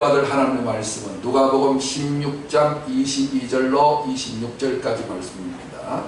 받을 하나님의 말씀은 누가복음 16장 22절로 26절까지 말씀입니다.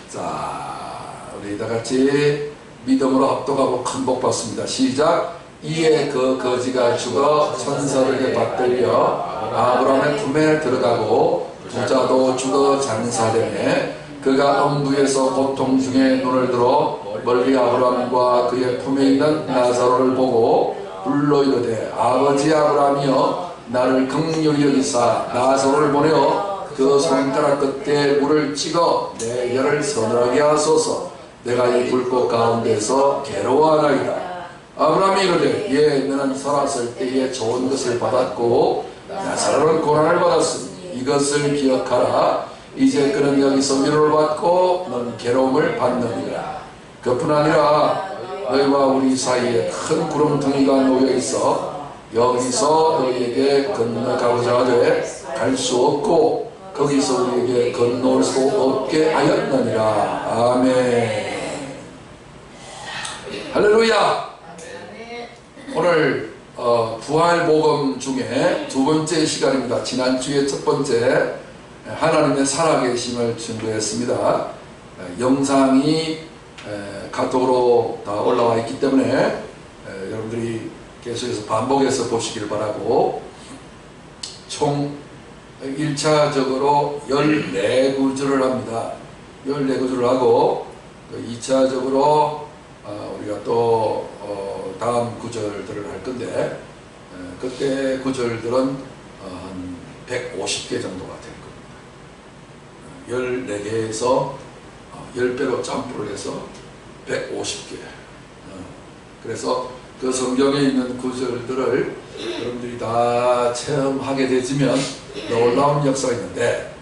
자, 우리 다같이 믿음으로 합독하고 큰 복 받습니다. 시작. 이에 그 거지가 죽어 천사들에게 받들려 아브라함의 품에 들어가고 부자도 죽어 장사되매 그가 음부에서 고통 중에 눈을 들어 멀리 아브라함과 그의 품에 있는 나사로를 보고 불러 이르되 아버지 아브라함이여 나를 긍휼히 여기사 나사로를 보내어 그 손가락 끝에 물을 찍어 내 혀를 서늘하게 하소서. 내가 이 불꽃 가운데서 괴로워하나이다. 아브라함이 이르되 예 너는 살았을 때에 좋은 것을 받았고 나사로는 고난을 받았으니 이것을 기억하라. 이제 그는 여기서 위로를 받고 넌 괴로움을 받느니라. 그뿐 아니라 너희와 우리 사이에 큰 구름텅이가 놓여있어 여기서 너희에게 건너가고자 하되 갈 수 없고 거기서 우리에게 건너올 수 없게 하였느니라. 아멘. 할렐루야. 오늘 부활복음 중에 두 번째 시간입니다. 지난주에 첫 번째 하나님의 살아계심을 증거했습니다. 영상이 카톡으로 다 올라와 있기 때문에 여러분들이 계속해서 반복해서 보시길 바라고, 총 1차적으로 14구절을 합니다. 14구절을 하고 2차적으로 우리가 또 다음 구절들을 할 건데 그때 구절들은 한 150개 정도가 될 겁니다. 14개에서 10배로 점프를 해서 150개. 그래서 그 성경에 있는 구절들을 여러분들이 다 체험하게 되지면 놀라운 역사가 있는데,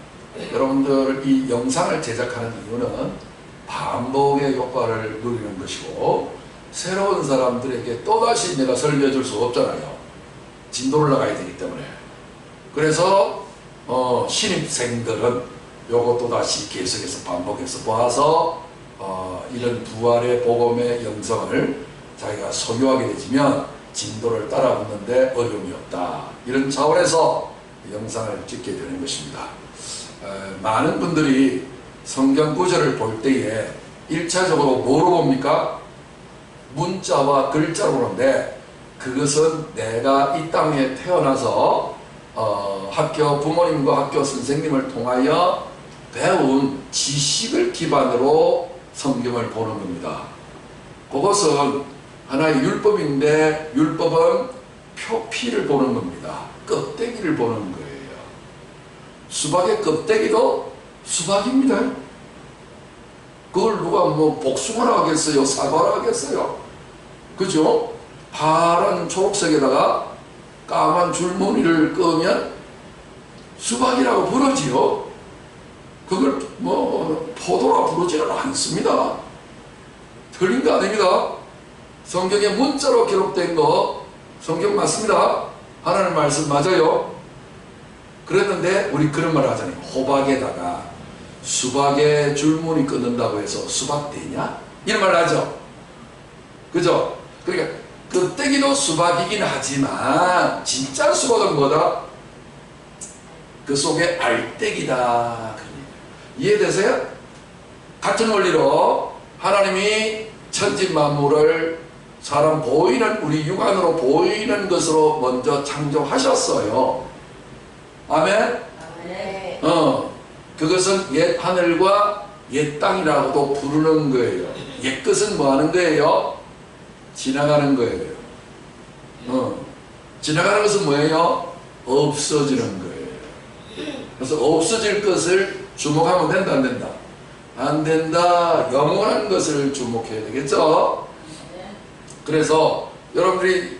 여러분들 이 영상을 제작하는 이유는 반복의 효과를 누리는 것이고, 새로운 사람들에게 또다시 내가 설교해 줄 수 없잖아요. 진도를 나가야 되기 때문에. 그래서 신입생들은 요것도 다시 계속해서 반복해서 봐서 이런 부활의 복음의 영성을 자기가 소유하게 되지면 진도를 따라 붙는데 어려움이 없다. 이런 차원에서 영상을 찍게 되는 것입니다. 많은 분들이 성경 구절을 볼 때에 1차적으로 뭐로 봅니까? 문자와 글자로 보는데, 그것은 내가 이 땅에 태어나서 학교 부모님과 학교 선생님을 통하여 배운 지식을 기반으로 성경을 보는 겁니다. 그것은 하나의 율법인데 율법은 표피를 보는 겁니다. 껍데기를 보는 거예요. 수박의 껍데기도 수박입니다. 그걸 누가 뭐 복숭아라 하겠어요? 사과라 하겠어요? 그죠? 파란 초록색에다가 까만 줄무늬를 끄면 수박이라고 부르지요. 그걸 뭐 포도라 부르지는 않습니다. 틀린 거 아닙니다. 성경에 문자로 기록된 거 성경 맞습니다. 하나님 말씀 맞아요. 그랬는데 우리 그런 말 하잖아요. 호박에다가 수박에 줄무늬 끊는다고 해서 수박 되냐? 이런 말 하죠. 그죠? 그러니까 껍데기도 수박이긴 하지만 진짜 수박은 뭐다? 그 속에 알떼기다. 이해되세요? 같은 원리로 하나님이 천지 만물을 사람 보이는, 우리 육안으로 보이는 것으로 먼저 창조하셨어요. 아멘? 네. 그것은 옛 하늘과 옛 땅이라고도 부르는 거예요. 옛 것은 뭐 하는 거예요? 지나가는 거예요. 지나가는 것은 뭐예요? 없어지는 거예요. 그래서 없어질 것을 주목하면 된다, 안 된다? 안 된다. 영원한 것을 주목해야 되겠죠? 그래서 여러분들이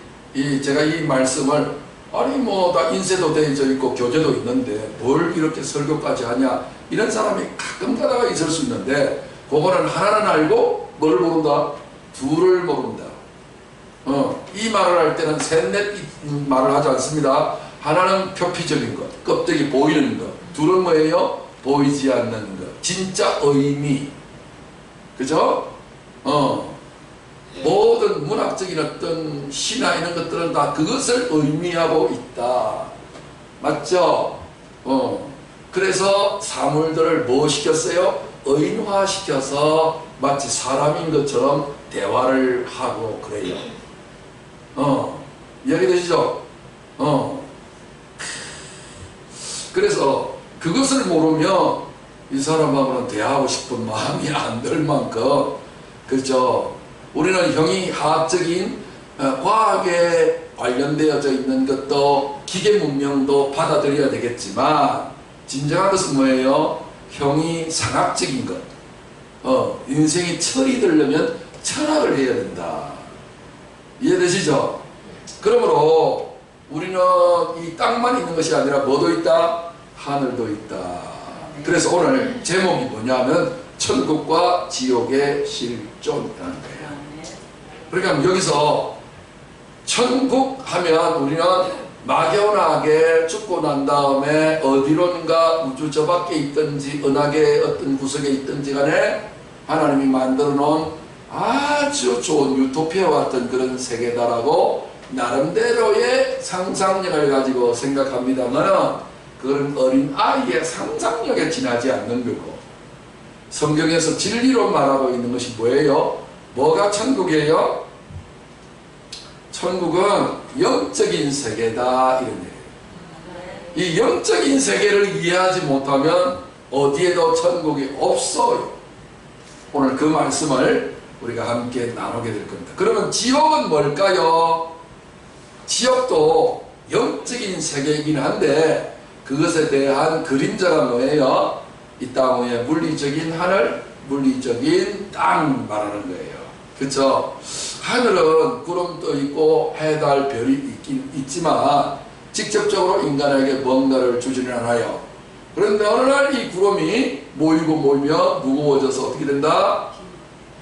제가 이 말씀을 아니 뭐 다 인쇄도 되어 있고 교재도 있는데 뭘 이렇게 설교까지 하냐, 이런 사람이 가끔 가다가 있을 수 있는데, 그거는 하나는 알고 뭘 모른다? 둘을 모른다. 이 말을 할 때는 셋넷 말을 하지 않습니다. 하나는 표피적인 것, 껍데기 보이는 것. 둘은 뭐예요? 보이지 않는 것, 진짜 의미. 그죠? 모든 문학적인 어떤 시나 이런 것들은 다 그것을 의미하고 있다. 맞죠? 그래서 사물들을 뭐 시켰어요? 의인화시켜서 마치 사람인 것처럼 대화를 하고 그래요. 이해되시죠? 그래서 그것을 모르면 이 사람하고는 대화하고 싶은 마음이 안 들 만큼, 그렇죠? 우리는 형이 화학적인 과학에 관련되어져 있는 것도 기계 문명도 받아들여야 되겠지만, 진정한 것은 뭐예요? 형이 상학적인 것, 인생이 철이 들려면 철학을 해야 된다. 이해되시죠? 그러므로 우리는 이 땅만 있는 것이 아니라 뭐도 있다? 하늘도 있다. 그래서 오늘 제목이 뭐냐면 천국과 지옥의 실존이라는 거예요. 그러니까 여기서 천국 하면 우리는 막연하게 죽고 난 다음에 어디론가 우주 저 밖에 있든지 은하계 어떤 구석에 있든지 간에 하나님이 만들어 놓은 아주 좋은 유토피아와 같은 그런 세계다라고 나름대로의 상상력을 가지고 생각합니다만, 그런 어린 아이의 상상력에 지나지 않는 거고, 성경에서 진리로 말하고 있는 것이 뭐예요? 뭐가 천국이에요? 천국은 영적인 세계다, 이런 얘기예요. 이 영적인 세계를 이해하지 못하면 어디에도 천국이 없어요. 오늘 그 말씀을 우리가 함께 나누게 될 겁니다. 그러면 지옥은 뭘까요? 지옥도 영적인 세계이긴 한데 그것에 대한 그림자가 뭐예요? 이 땅 위에 물리적인 하늘, 물리적인 땅 말하는 거예요. 그렇죠? 하늘은 구름 떠 있고 해달 별이 있긴 있지만 직접적으로 인간에게 뭔가를 주지는 않아요. 그런데 어느 날 이 구름이 모이고 모이며 무거워져서 어떻게 된다?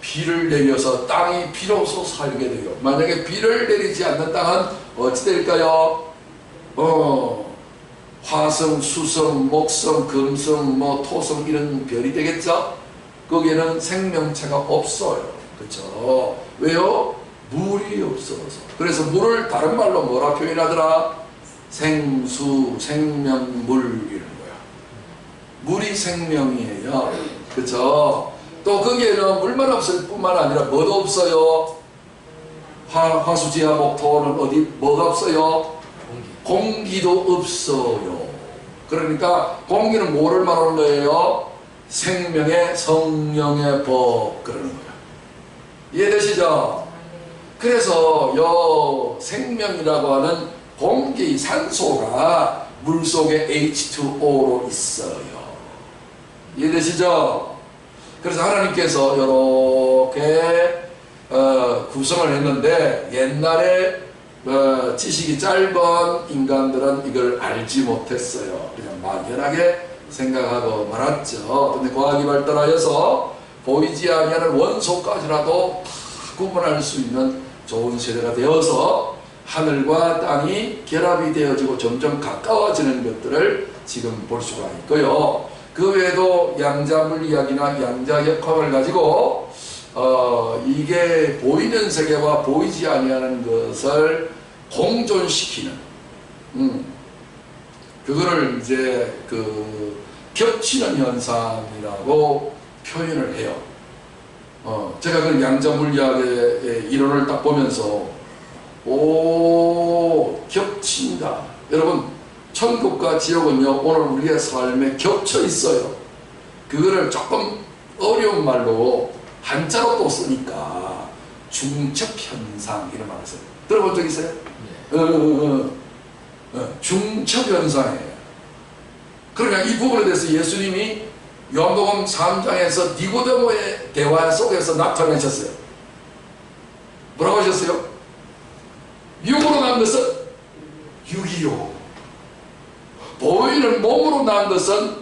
비를 내려서 땅이 비로소 살게 돼요. 만약에 비를 내리지 않는 땅은 어찌 될까요? 화성, 수성, 목성, 금성, 토성 이런 별이 되겠죠? 거기에는 생명체가 없어요. 그렇죠? 왜요? 물이 없어서. 그래서 물을 다른 말로 뭐라 표현하더라? 생수, 생명물 이런 거야. 물이 생명이에요. 그렇죠? 또 거기에는 물만 없을 뿐만 아니라 뭐도 없어요? 화수지하 목토는 어디 뭐가 없어요? 공기도 없어요. 그러니까 공기는 뭐를 말하는 거예요? 생명의 성령의 법 그러는 거예요. 이해되시죠? 그래서 요 생명이라고 하는 공기, 산소가 물속에 H2O로 있어요. 이해되시죠? 그래서 하나님께서 이렇게 구성을 했는데 옛날에 지식이 짧은 인간들은 이걸 알지 못했어요. 그냥 막연하게 생각하고 말았죠. 근데 과학이 발달하여서 보이지 아니하는 원소까지라도 다 구분할 수 있는 좋은 세대가 되어서 하늘과 땅이 결합이 되어지고 점점 가까워지는 것들을 지금 볼 수가 있고요. 그 외에도 양자물리학이나 양자역학을 가지고 이게 보이는 세계와 보이지 아니하는 것을 공존시키는 그거를 이제 겹치는 현상이라고 표현을 해요. 제가 그 양자물리학의 이론을 딱 보면서 겹친다. 여러분 천국과 지옥은요 오늘 우리의 삶에 겹쳐 있어요. 그거를 조금 어려운 말로 한자로 또 쓰니까 중첩현상 이런 말을 써요. 들어본 적 있어요? 중첩현상이에요. 그러니까 이 부분에 대해서 예수님이 요한복음 3장에서 니고데모의 대화 속에서 나타내셨어요. 뭐라고 하셨어요? 육으로 난 것은 육이요, 보이는 몸으로 난 것은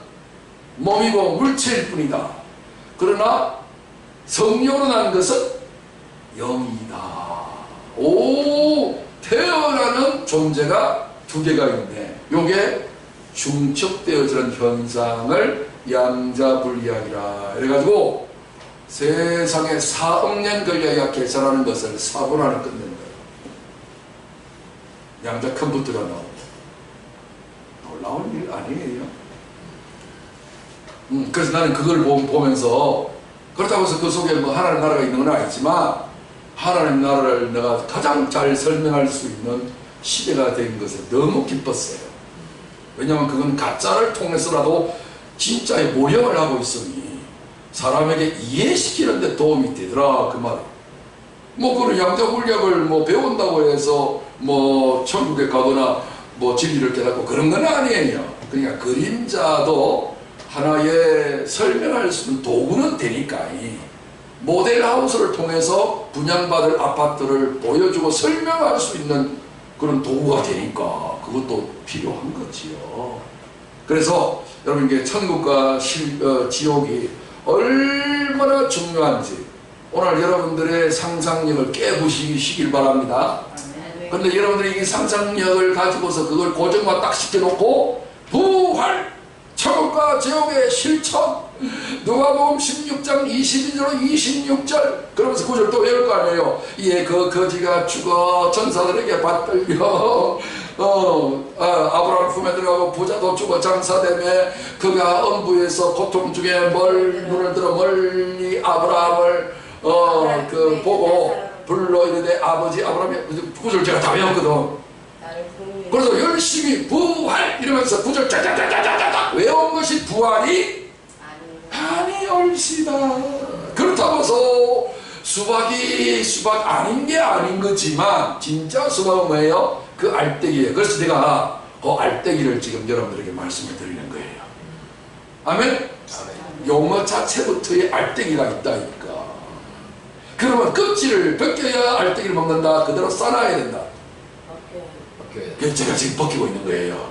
몸이고 물체일 뿐이다. 그러나 성령으로 난 것은 영이다. 태어나는 존재가 두 개가 있네. 요게 중첩되어지는 현상을 양자분리학이라 이래가지고 세상에 4억 년 걸려야 계산하는 것을 4분 안에 끝낸 거예요. 양자 컴퓨터가 나오고. 놀라운 일 아니에요. 그래서 나는 그걸 보면서, 그렇다고 해서 그 속에 뭐 하나님 나라가 있는 건 아니지만, 하나님 나라를 내가 가장 잘 설명할 수 있는 시대가 된 것에 너무 기뻤어요. 왜냐하면 그건 가짜를 통해서라도 진짜의 모형을 하고 있으니 사람에게 이해시키는 데 도움이 되더라, 그 말이에요. 뭐 그런 양자물리학을 뭐 배운다고 해서 뭐 천국에 가거나 뭐 진리를 깨닫고 그런 건 아니에요. 그러니까 그림자도 하나의 설명할 수 있는 도구는 되니까, 모델하우스를 통해서 분양받을 아파트를 보여주고 설명할 수 있는 그런 도구가 되니까 그것도 필요한 거지요. 그래서 여러분, 이게 천국과 지옥이 얼마나 중요한지 오늘 여러분들의 상상력을 깨부시길 바랍니다. 근데 여러분들이 이 상상력을 가지고서 그걸 고정화 딱 시켜놓고 부활, 천국과 지옥의 실천, 누가복음 16장 22절 26절 그러면서 9절 또 외울 거 아니에요. 이에 그 거지가 죽어 천사들에게 받들려 아브라함 품에 들어가고 부자도 죽어 장사되매 그가 음부에서 고통 중에 눈을 들어 멀리 아브라함을 보고 불러 이르되 아버지 아브라함이 9절 제가 다 외웠거든. 그래서 열심히 부활 이러면서 9절 짜자자자자자 외운 것이 부활이 아니올시다. 그렇다고 해서 수박이 수박 아닌 게 아닌 거지만 진짜 수박은 뭐예요? 그 알떼기예요. 그래서 내가 그 알떼기를 지금 여러분들에게 말씀을 드리는 거예요. 아멘? 용어 자체부터의 알떼기가 있다니까. 그러면 껍질을 벗겨야 알떼기를 먹는다. 그대로 싸놔야 된다. 그래서 제가 지금 벗기고 있는 거예요.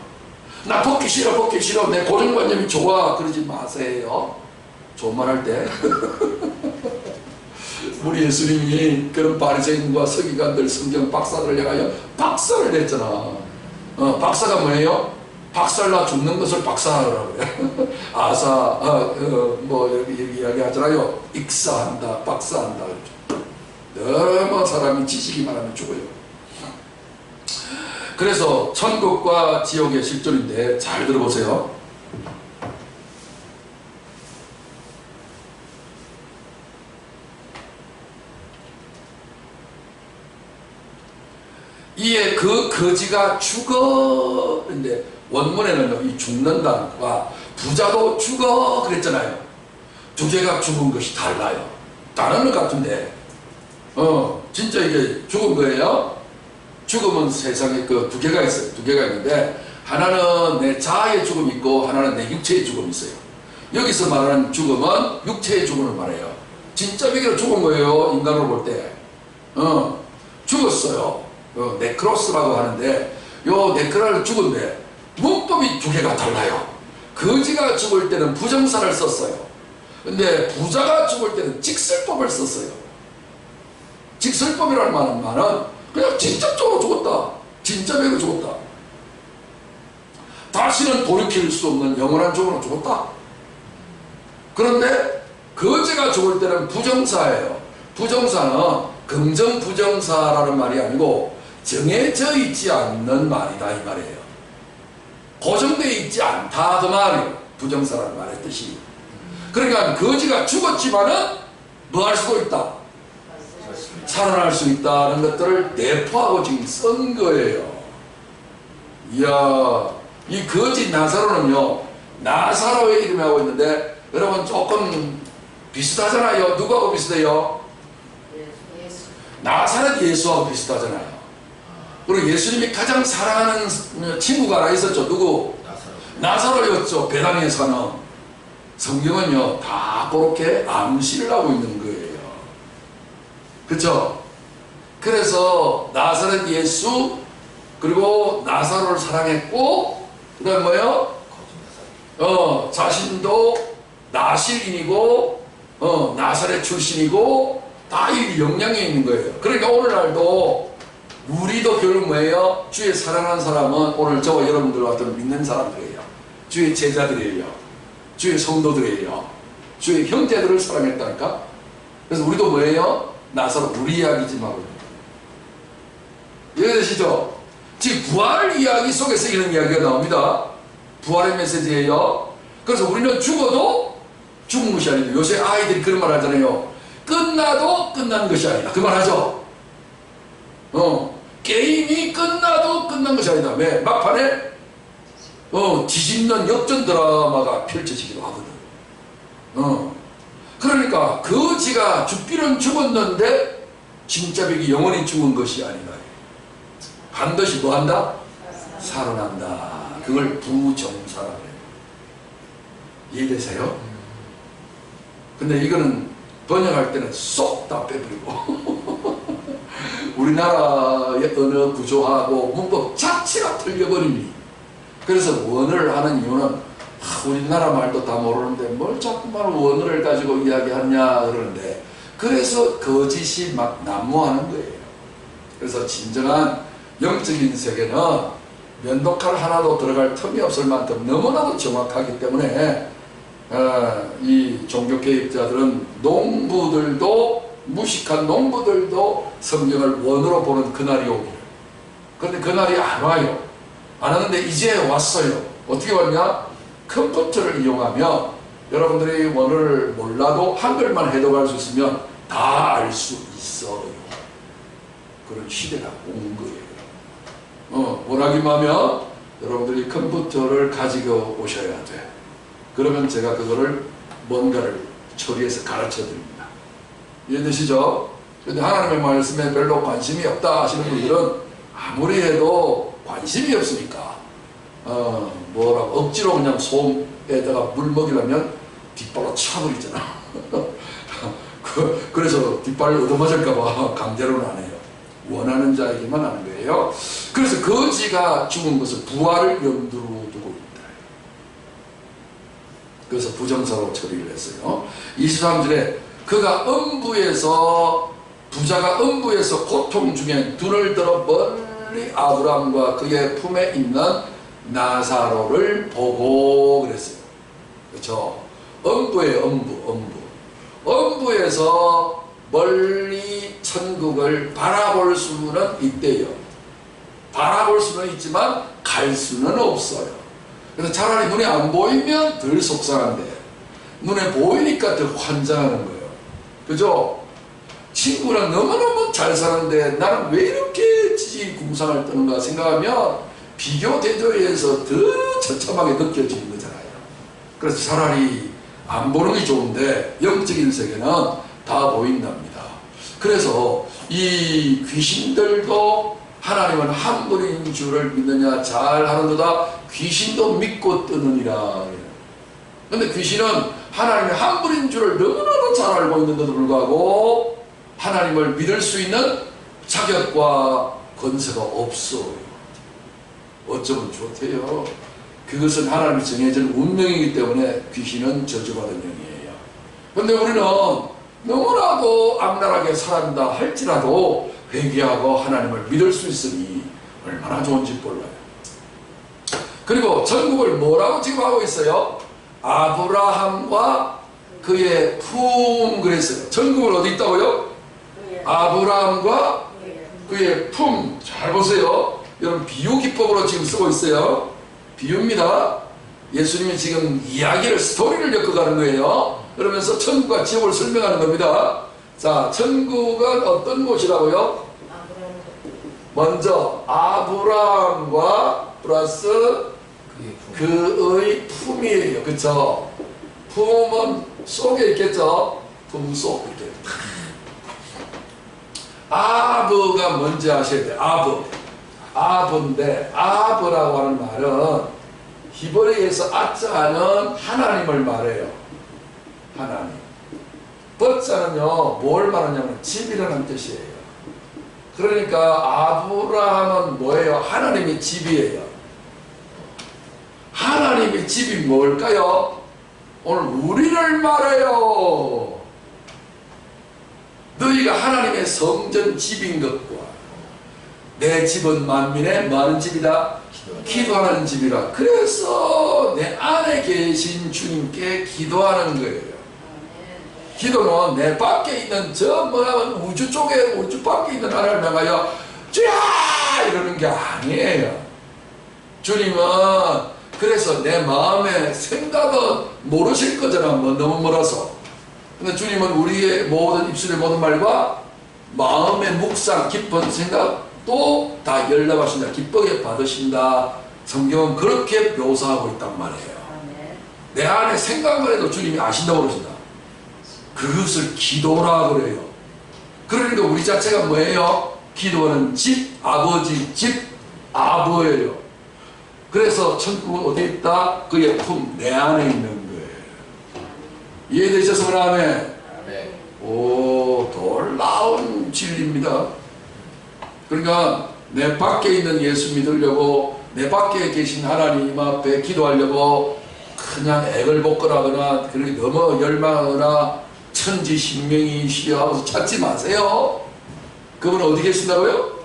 나 벗기 싫어 내 고정관념이 좋아 그러지 마세요. 좋은 말 할 때 우리 예수님이 그런 바리새인과 서기관들 성경 박사들을 향하여 박사를 냈잖아. 박사가 뭐예요? 박살나 죽는 것을 박사라고 그래. 아사 뭐 여기 이야기하잖아요. 익사한다 박사한다. 너무 사람이 지식이만 하면 죽어요. 그래서 천국과 지옥의 실존인데 잘 들어보세요. 이에 그 거지가 죽어. 근데 원문에는 이 죽는다과 부자도 죽어 그랬잖아요. 두 개가 죽은 것이 달라요. 다른 것 같은데 진짜 이게 죽은 거예요. 죽음은 세상에 그 두 개가 있어요. 두 개가 있는데 하나는 내 자아의 죽음이 있고 하나는 내 육체의 죽음이 있어요. 여기서 말하는 죽음은 육체의 죽음을 말해요. 진짜 베개로 죽은 거예요. 인간으로 볼 때 죽었어요. 네크로스라고 하는데 요 네크라를 죽은데 문법이 두 개가 달라요. 거지가 죽을 때는 부정사를 썼어요. 근데 부자가 죽을 때는 직설법을 썼어요. 직설법이라는 말은 그냥 직접적으로 죽었다. 진짜 배로 죽었다. 다시는 돌이킬 수 없는 영원한 죽음으로 죽었다. 그런데 거지가 죽을 때는 부정사예요. 부정사는 긍정 부정사라는 말이 아니고 정해져 있지 않는 말이다 이 말이에요. 고정되어 있지 않다 그 말이에요. 부정사라는 말의 뜻이. 그러니까 거지가 죽었지만은 뭐 할 수도 있다. 살아날 수 있다는 것들을 내포하고 지금 쓴 거예요. 이야, 이 거지 나사로는요, 나사로의 이름이 하고 있는데, 여러분 조금 비슷하잖아요. 누구하고 비슷해요? 나사렛 예수하고 비슷하잖아요. 그리고 예수님이 가장 사랑하는 친구가 하나 있었죠. 누구? 나사로였죠. 배당에 사는. 성경은요, 다 그렇게 암시를 하고 있는 거예요. 그렇죠? 그래서 나사렛 예수 그리고 나사로를 사랑했고 그 다음 뭐예요? 자신도 나실인이고 나사렛 출신이고 다 이 영향에 있는 거예요. 그러니까 오늘날도 우리도 결국 뭐예요? 주의 사랑하는 사람은 오늘 저와 여러분들 같은 믿는 사람들이에요. 주의 제자들이에요. 주의 성도들이에요. 주의 형제들을 사랑했다니까. 그래서 우리도 뭐예요? 나사로 우리 이야기지 말고. 이해되시죠? 지금 부활 이야기 속에서 이런 이야기가 나옵니다. 부활의 메시지예요. 그래서 우리는 죽어도 죽은 것이 아니고, 요새 아이들이 그런 말 하잖아요. 끝나도 끝난 것이 아니다. 그 말 하죠? 게임이 끝나도 끝난 것이 아니다. 왜? 막판에 뒤집는 역전 드라마가 펼쳐지기도 하거든. 그러니까 거지가 죽기는 죽었는데 진짜 백이 영원히 죽은 것이 아니다. 반드시 뭐한다? 살아난다. 그걸 부정사라 그래요. 이해되세요? 근데 이거는 번역할 때는 쏙 다 빼버리고 우리나라의 언어 구조하고 문법 자체가 틀려버리니, 그래서 원어를 하는 이유는 우리나라 말도 다 모르는데 뭘 자꾸만 원어를 가지고 이야기하냐 그러는데, 그래서 거짓이 막 난무하는 거예요. 그래서 진정한 영적인 세계는 면도칼 하나도 들어갈 틈이 없을 만큼 너무나도 정확하기 때문에 이 종교 개입자들은 농부들도, 무식한 농부들도 성경을 원어로 보는 그날이 오기를. 그런데 그날이 안 와요. 안 왔는데 이제 왔어요. 어떻게 왔냐? 컴퓨터를 이용하면 여러분들이 원어를 몰라도 한글만 해독할 수 있으면 다 알 수 있어요. 그런 시대가 온 거예요. 원하기만 하면 여러분들이 컴퓨터를 가지고 오셔야 돼. 그러면 제가 그거를 뭔가를 처리해서 가르쳐 드립니다. 이해되시죠? 그런데 하나님의 말씀에 별로 관심이 없다 하시는 분들은 아무리 해도 관심이 없으니까 뭐라고 억지로 그냥 솜에다가 물 먹이려면 뒷발로 차버리잖아. 그래서 뒷발을 얻어맞을까봐 강제로는 안 해요. 원하는 자에게만 하는 거예요. 그래서 거지가 죽은 것을 부활을 염두로 두고 있다. 그래서 부정사로 처리를 했어요. 23절에 그가 부자가 음부에서 고통 중에 눈을 들어 멀리 아브라함과 그의 품에 있는 나사로를 보고 그랬어요. 그렇죠? 음부에 음부에서 멀리 천국을 바라볼 수는 있대요. 바라볼 수는 있지만 갈 수는 없어요. 그래서 차라리 눈에 안 보이면 덜 속상한데 눈에 보이니까 더 환장하는 거예요. 그죠? 친구랑 너무너무 잘 사는데 나는 왜 이렇게 지지궁상을 떠는가 생각하면 비교 대조에서 더 처참하게 느껴지는 거잖아요. 그래서 차라리 안 보는 게 좋은데 영적인 세계는 다 보인답니다. 그래서 이 귀신들도 하나님은 한 분인 줄을 믿느냐 잘 하는도다 귀신도 믿고 뜨느니라. 그런데 귀신은 하나님의 한 분인 줄을 너무나도 잘 알고 있는데도 불구하고 하나님을 믿을 수 있는 자격과 권세가 없어요. 어쩌면 좋대요. 그것은 하나님이 정해진 운명이기 때문에 귀신은 저주받은 영이에요. 그런데 우리는 너무나도 악랄하게 살아간다 할지라도 회개하고 하나님을 믿을 수 있으니 얼마나 좋은지 몰라요. 그리고 천국을 뭐라고 지금 하고 있어요? 아브라함과 그의 품 그랬어요. 천국을 어디 있다고요? 아브라함과 그의 품. 잘 보세요. 여러분 비유 기법으로 지금 쓰고 있어요. 비유입니다. 예수님이 지금 이야기를 스토리를 엮어가는 거예요. 그러면서 천국과 지옥을 설명하는 겁니다. 자, 천국은 어떤 곳이라고요? 먼저 아브라함과 플러스 그의 품이에요. 그쵸? 품은 속에 있겠죠? 품 속 이렇게. 아브가 뭔지 아셔야 돼요. 아브인데 아브라고 하는 말은 히브리어에서 아자는 하나님을 말해요. 하나님. 버자는요 뭘 말하냐면 집이라는 뜻이에요. 그러니까 아브라함은 뭐예요? 하나님의 집이에요. 하나님의 집이 뭘까요? 오늘 우리를 말해요. 너희가 하나님의 성전 집인 것과 내 집은 만민의 많은 집이다. 기도하는 집이라. 그래서 내 안에 계신 주님께 기도하는 거예요. 기도는 내 밖에 있는 저 뭐야 우주 쪽에 우주 밖에 있는 하나님을 향하여 주야 이러는 게 아니에요. 주님은 그래서 내 마음의 생각은 모르실 거잖아. 뭐 너무 멀어서. 근데 주님은 우리의 모든 입술의 모든 말과 마음의 묵상 깊은 생각도 다 열납하신다. 기쁘게 받으신다. 성경은 그렇게 묘사하고 있단 말이에요. 내 안에 생각만 해도 주님이 아신다고 그러신다. 그것을 기도라 그래요. 그러니까 우리 자체가 뭐예요? 기도하는 집, 아버지 집, 아버예요. 그래서 천국은 어디에 있다? 그의 품, 내 안에 있는 거예요. 이해되셨으면 아멘. 오, 놀라운 진리입니다. 그러니까 내 밖에 있는 예수 믿으려고 내 밖에 계신 하나님 앞에 기도하려고 그냥 액을 벗거나거나 그렇게 너무 열망하거나 천지신명이시여 하면서 찾지 마세요. 그분은 어디 계신다고요?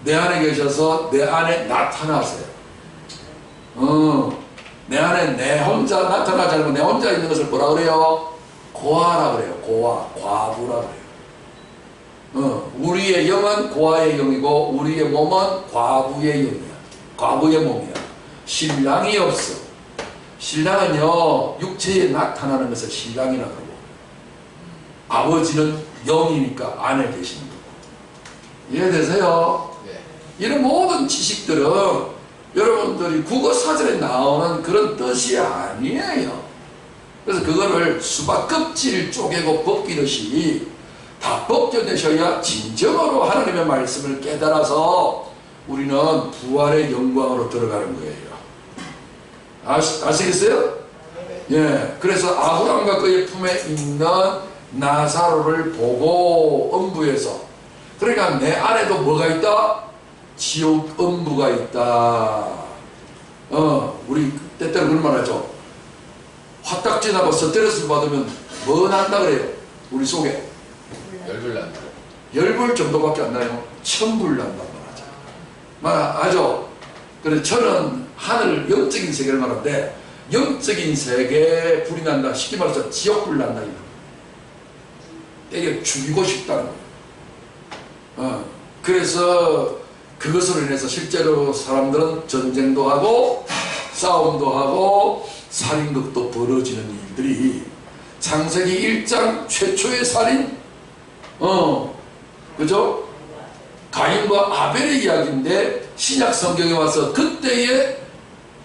내 안에 계셔서 내 안에 나타나세요. 내 안에 내 혼자 나타나지 않고 내 혼자 있는 것을 뭐라 그래요? 고아라 그래요. 고아, 과부라 그래요. 우리의 영은 고아의 영이고 우리의 몸은 과부의 영이야. 과부의 몸이야. 신랑이 없어. 신랑은요 육체에 나타나는 것을 신랑이라고 하고 아버지는 영이니까 안에 계시는 거고. 이해되세요? 네. 이런 모든 지식들은 여러분들이 국어사전에 나오는 그런 뜻이 아니에요. 그래서 그거를 수박 껍질 쪼개고 벗기듯이 다 벗겨내셔야 진정으로 하나님의 말씀을 깨달아서 우리는 부활의 영광으로 들어가는 거예요. 아시겠어요? 예. 그래서 아브라함과 그의 품에 있는 나사로를 보고 음부에서, 그러니까 내 안에도 뭐가 있다? 지옥 음부가 있다. 우리 때때로 그런 말 하죠. 화딱지나고 스트레스 받으면 뭐 난다 그래요? 우리 속에 열불 난다. 열불 정도밖에 안 나요. 천불 난단 말하죠. 그래서 저는 하늘 영적인 세계를 말하는데 영적인 세계에 불이 난다. 쉽게 말해서 지옥불 난다. 이게 죽이고 싶다는 거예요. 그래서 그것으로 인해서 실제로 사람들은 전쟁도 하고 싸움도 하고 살인극도 벌어지는 일들이 창세기 1장 최초의 살인, 그죠? 가인과 아벨의 이야기인데 신약 성경에 와서 그때의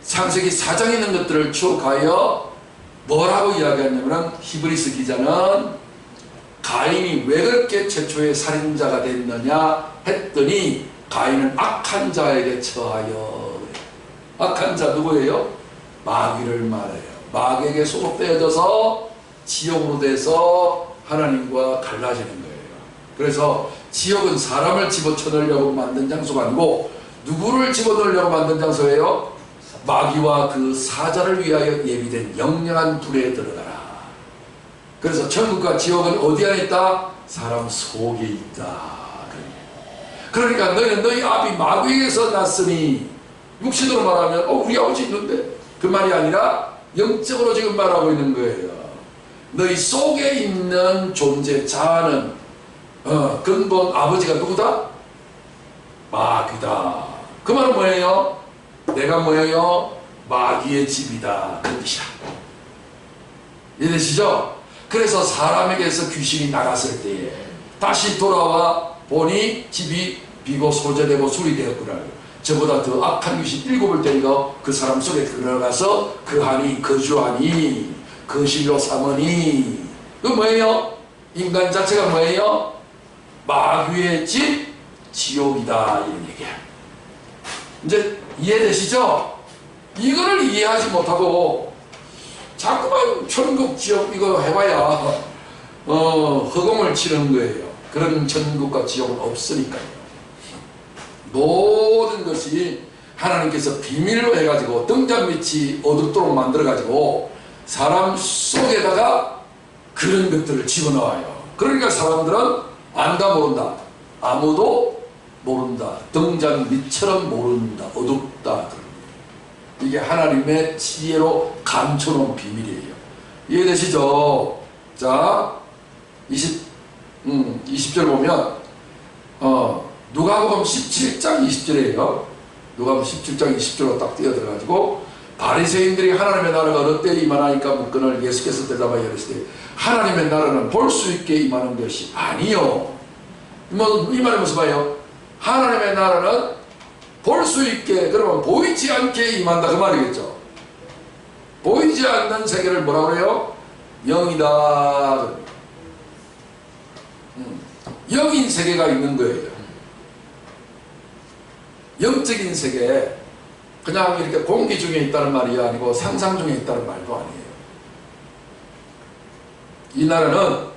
창세기 4장에 있는 것들을 추억하여 뭐라고 이야기하냐면 히브리스 기자는 가인이 왜 그렇게 최초의 살인자가 됐느냐 했더니 가인은 악한 자에게 처하여. 악한 자 누구예요? 마귀를 말해요. 마귀에게 소속되어져서 지옥으로 돼서 하나님과 갈라지는 거예요. 그래서 지옥은 사람을 집어넣으려고 만든 장소가 아니고 누구를 집어넣으려고 만든 장소예요? 마귀와 그 사자를 위하여 예비된 영영한 불에 들어가라. 그래서 천국과 지옥은 어디 안에 있다? 사람 속에 있다. 그러니까 너희는 너희 아비 마귀에게서 났으니, 육신으로 말하면 우리 아버지 있는데, 그 말이 아니라 영적으로 지금 말하고 있는 거예요. 너희 속에 있는 존재 자아는 근본 아버지가 누구다? 마귀다. 그 말은 뭐예요? 내가 뭐예요? 마귀의 집이다. 그 뜻이야. 이해되시죠? 그래서 사람에게서 귀신이 나갔을 때에 다시 돌아와 보니 집이 비고 소재되고 술이 되었구나. 저보다 더 악한 귀신 7을 데리고 그 사람 속에 들어가서 그 안이 거주하니 거실로 삼으니. 그 뭐예요? 인간 자체가 뭐예요? 마귀의 집, 지옥이다. 이런 얘기야. 이제 이해되시죠? 이거를 이해하지 못하고 자꾸만 천국, 지옥 이거 해봐야 허공을 치는 거예요. 그런 천국과 지옥은 없으니까요. 모든 것이 하나님께서 비밀로 해가지고 등잔빛이 어둡도록 만들어가지고 사람 속에다가 그런 것들을 집어넣어요. 그러니까 사람들은 안다 모른다. 아무도 모른다. 등잔빛처럼 모른다. 어둡다. 이게 하나님의 지혜로 감춰놓은 비밀이에요. 이해되시죠? 자, 20절 보면 누가복음 17장 20절이에요. 누가복음 17장 20절로 딱 뛰어들어가지고 바리새인들이 하나님의 나라가 어느 때에 임하나이까 묻거늘 예수께서 대답하여 이르시되 하나님의 나라는 볼 수 있게 임하는 것이 아니요. 이 말이 무슨 말이에요? 하나님의 나라는 볼 수 있게, 그러면 보이지 않게 임한다 그 말이겠죠. 보이지 않는 세계를 뭐라 그래요? 영이다. 영인 세계가 있는 거예요. 영적인 세계, 그냥 이렇게 공기 중에 있다는 말이 아니고 상상 중에 있다는 말도 아니에요. 이 나라는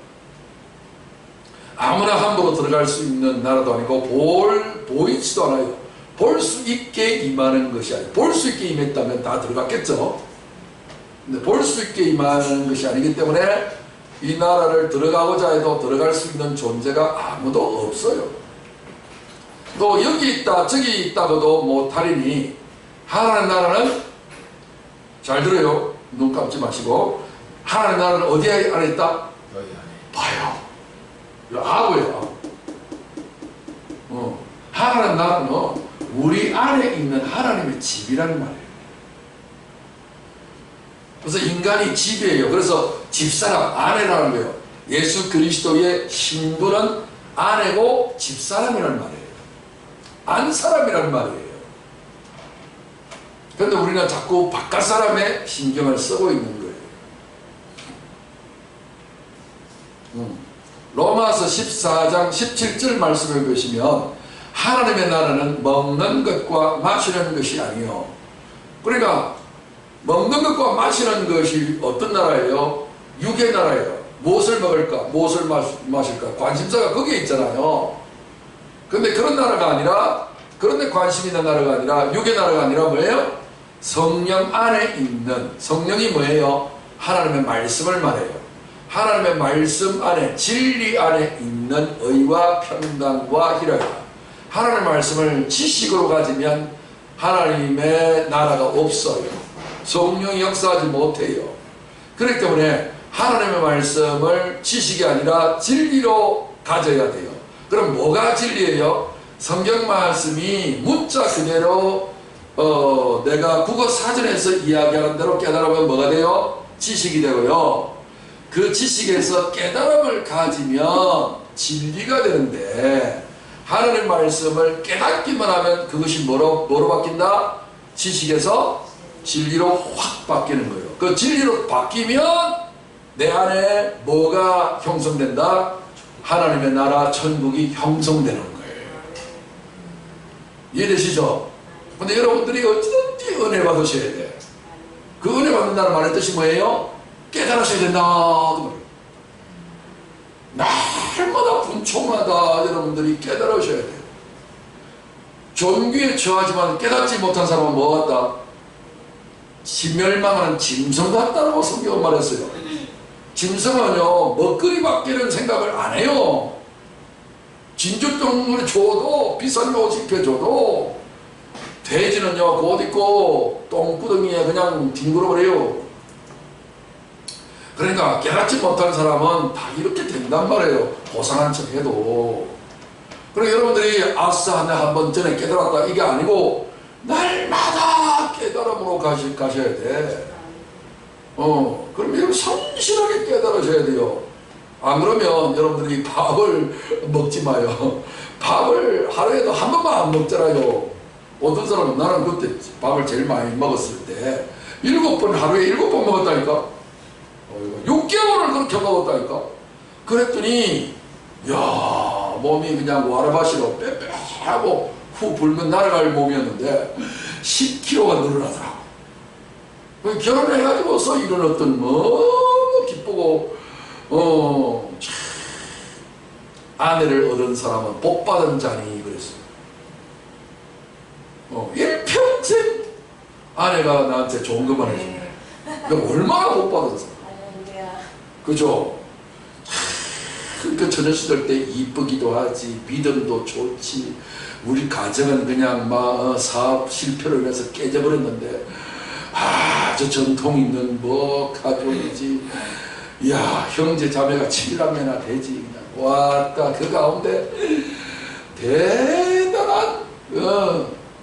아무나 함부로 들어갈 수 있는 나라도 아니고 보이지도 않아요. 볼 수 있게 임하는 것이 아니에요. 볼 수 있게 임했다면 다 들어갔겠죠. 근데 볼 수 있게 임하는 것이 아니기 때문에 이 나라를 들어가고자 해도 들어갈 수 있는 존재가 아무도 없어요. 또 여기 있다 저기 있다고도 못하리니 하나님 나라는, 잘 들어요. 눈 감지 마시고, 하나님 나라는 어디 안에 있다? 여기 안에. 봐요. 아고요. 하나님 나라는 우리 안에 있는 하나님의 집이라는 말이에요. 그래서 인간이 집이에요. 그래서 집사람, 아내라는 거예요. 예수 그리스도의 신부는 아내고 집사람이라는 말이에요. 안사람이라는 말이에요. 그런데 우리는 자꾸 바깥 사람의 신경을 쓰고 있는 거예요. 로마서 14장 17절 말씀을 보시면 하나님의 나라는 먹는 것과 마시는 것이 아니요. 그러니까 먹는 것과 마시는 것이 어떤 나라예요? 육의 나라예요. 무엇을 먹을까? 무엇을 마실까? 관심사가 거기에 있잖아요. 그런데 그런 나라가 아니라, 그런데 관심 있는 나라가 아니라, 육의 나라가 아니라 뭐예요? 성령 안에 있는, 성령이 뭐예요? 하나님의 말씀을 말해요. 하나님의 말씀 안에, 진리 안에 있는 의와 평강과 희락이다. 하나님의 말씀을 지식으로 가지면 하나님의 나라가 없어요. 성령이 역사하지 못해요. 그렇기 때문에 하나님의 말씀을 지식이 아니라 진리로 가져야 돼요. 그럼 뭐가 진리예요? 성경 말씀이 문자 그대로 내가 국어 사전에서 이야기하는 대로 깨달으면 뭐가 돼요? 지식이 되고요. 그 지식에서 깨달음을 가지면 진리가 되는데, 하나님 말씀을 깨닫기만 하면 그것이 뭐로 바뀐다? 지식에서 진리로 확 바뀌는 거예요. 그 진리로 바뀌면 내 안에 뭐가 형성된다? 하나님의 나라 천국이 형성되는 거예요. 이해되시죠? 근데 여러분들이 어찌든지 은혜 받으셔야 돼. 그 은혜 받는다는 말의 뜻이 뭐예요? 깨달으셔야 된다. 날마다 분초마다 여러분들이 깨달으셔야 돼요. 존귀에 처하지만 깨닫지 못한 사람은 뭐 같다? 지멸망하는 짐승 같다라고 성경은 말했어요. 짐승은요, 먹거리밖에는 생각을 안 해요. 진주똥을 줘도, 비싼 옷 입혀줘도, 돼지는요, 그 옷 입고 똥구덩이에 그냥 뒹굴어버려요. 그러니까 깨닫지 못한 사람은 다 이렇게 된단 말이에요. 고상한 척 해도. 그러니까 여러분들이 아싸 한 번 전에 깨달았다 이게 아니고 날마다 깨달음으로 가셔야 돼. 그럼 여러분 성실하게 깨달으셔야 돼요. 안 그러면 여러분들이 밥을 먹지 마요. 밥을 하루에도 한 번만 안 먹잖아요. 어떤 사람은, 나는 그때 밥을 제일 많이 먹었을 때 7번, 하루에 7번 먹었다니까. 6개월을 그렇게 먹었다니까. 그랬더니 야, 몸이 그냥 와라바시로 빼빼하고 후 불면 날아갈 몸이었는데 10kg가 늘어나더라고. 결혼해가지고서 이런 어떤 너무 기쁘고 아내를 얻은 사람은 복받은 자니 그랬어요. 일평생 아내가 나한테 좋은 것만 해주네. 얼마나 복받은 사람. 그죠? 그 처녀 시절 때 이쁘기도 하지, 믿음도 좋지. 우리 가정은 그냥 막 사업 실패로 인해서 깨져버렸는데, 저 전통 있는 뭐 가족이지. 이야, 형제 자매가 7남매나 되지. 그냥 왔다 그 가운데 대단한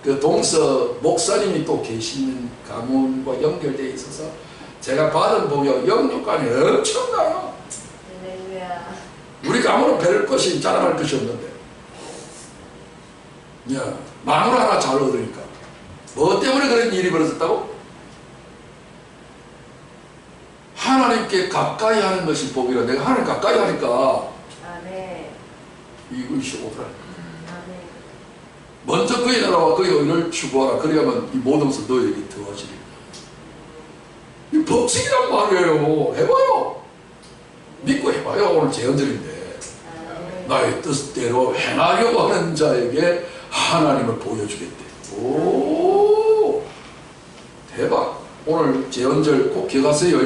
그 동서 목사님이 또 계시는 가문과 연결되어 있어서 제가 받은 복이 영육간이 엄청나요. 우리 가문은 별 것이 자랑할 것이 없는데, 야, 마누라 하나 잘 얻으니까. 뭐 때문에 그런 일이 벌어졌다고? 하나님께 가까이 하는 것이 복이라. 내가 하나님 가까이 하니까 이것이 오더라. 먼저 그의 나라와 그의 의를 추구하라. 그래야만 이 모든 것을 너에게 더하시리라. 이 법칙이란 말이에요. 해봐요. 믿고 해봐요. 오늘 제언절인데 나의 뜻대로 행하려고 하는 자에게 하나님을 보여주겠대. 오, 대박. 오늘 제언절 꼭 기억하세요.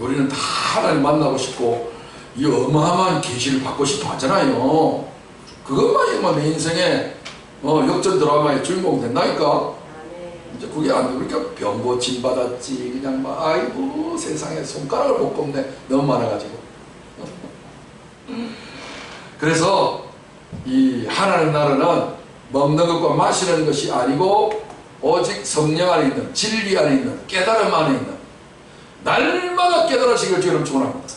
우리는 다 하나님 만나고 싶고 이 어마어마한 계시를 받고 싶어 하잖아요. 그것만이면 내 인생에 역전 드라마의 주인공 된다니까. 이제 그게 안 되니까 병 고침 받았지. 그냥 막 아이고 세상에 손가락을 못 꼽네. 너무 많아가지고. 그래서 이 하나님 나라는 먹는 것과 마시는 것이 아니고 오직 성령 안에 있는, 진리 안에 있는, 깨달음 안에 있는, 날마다 깨달으시길 주님 축원합니다.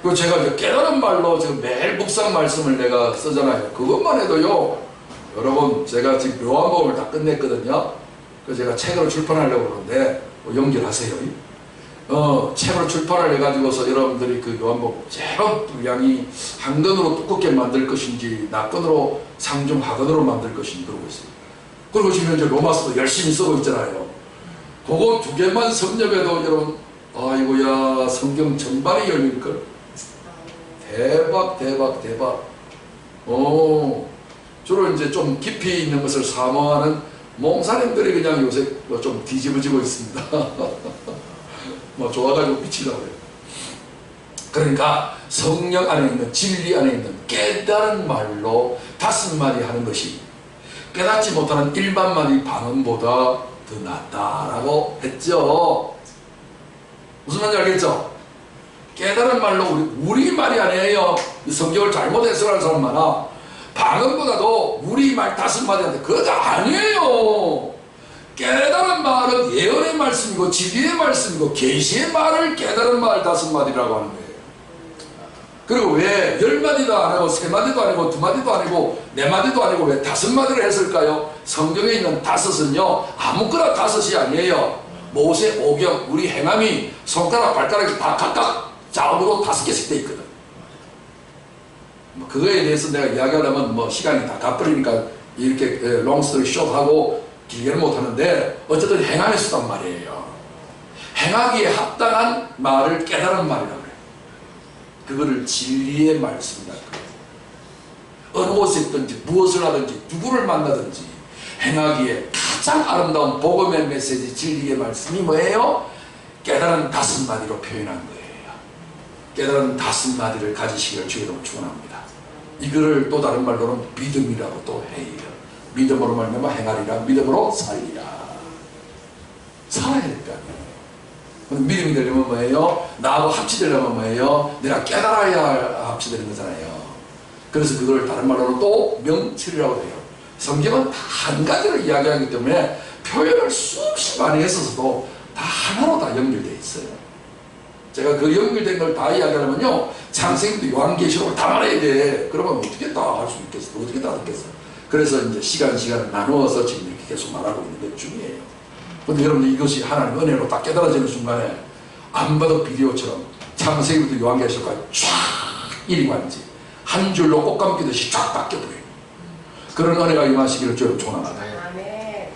그 제가 이제 깨달은 말로 지금 매일 묵상 말씀을 내가 쓰잖아요. 그것만 해도요, 여러분 제가 지금 요한복음을 다 끝냈거든요. 그래서 제가 책으로 출판하려고 그러는데 연결하세요. 책으로 출판을 해가지고서 여러분들이 그 요한복음 제법 분량이 한권으로 두껍게 만들 것인지 낙권으로 상중하권으로 만들 것인지 그러고 있어요. 그리고 지금 이제 로마서도 열심히 쓰고 있잖아요. 그거 두 개만 섭렵해도 여러분 아이고야 성경 전반이 열릴걸. 대박 대박 대박. 주로 이제 좀 깊이 있는 것을 사모하는 목사님들이 그냥 요새 좀 뒤집어지고 있습니다. 뭐 좋아가지고 미치려고 그래요. 그러니까 성령 안에 있는, 진리 안에 있는 깨달은 말로 5마디 하는 것이 깨닫지 못하는 일반 마디 방언보다 더 낫다라고 했죠. 무슨 말인지 알겠죠? 깨달은 말로 우리 말이 아니에요. 성경을 잘못 해석하는 사람 많아. 방언보다도 우리 말 5마디한테 그거 아니에요. 깨달은 말은 예언의 말씀이고 진리의 말씀이고 계시의 말을 깨달은 말 5마디라고 하는 거예요. 그리고 왜 10마디도 안 하고 3마디도 아니고 2마디도 아니고 4마디도 아니고 왜 5마디를 했을까요? 성경에 있는 5은요 아무거나 5이 아니에요. 모세 오경 우리 행함이 손가락 발가락이 다 각각 좌우로 5개씩 돼 있거든. 그거에 대해서 내가 이야기하려면 뭐 시간이 다 가버리니까 이렇게 롱스토리 숏하고 길게는 못하는데 어쨌든 행함에 쓰단 말이에요. 행하기에 합당한 말을 깨달은 말이라고 그래요. 그거를 진리의 말씀이라고 그래요. 어느 곳에 있든지 무엇을 하든지 누구를 만나든지 행하기에 가장 아름다운 복음의 메시지 진리의 말씀이 뭐예요? 깨달은 5마디로 표현한 거예요. 깨달은 5마디를 가지시기를 주의로 축원합니다. 이거를 또 다른 말로는 믿음이라고 또 해요. 믿음으로 말미암아 행하리라. 믿음으로 살리라. 살아야 될 거 아니에요. 믿음이 되려면 뭐예요? 나하고 합치되려면 뭐예요? 내가 깨달아야 합치되는 거잖아요. 그래서 그걸 다른 말로는 또 명철이라고 해요. 성경은 다 한 가지를 이야기하기 때문에 표현을 수없이 많이 했어서도 다 하나로 다 연결되어 있어요. 제가 그 연결된 걸 다 이야기하려면요 창세기도 요한계시록을 다 말해야 돼. 그러면 어떻게 다 할 수 있겠어? 어떻게 다 듣겠어? 그래서 이제 시간을 나누어서 지금 이렇게 계속 말하고 있는 것 중이에요. 근데 여러분들 이것이 하나님 은혜로 딱 깨달아지는 순간에 안 봐도 비디오처럼 창세기부터 요한계시록까지 쫙 일관지 한 줄로 꽃 감기듯이 쫙 바뀌어버려요. 그런 은혜가 임하시기를 저는 축원합니다.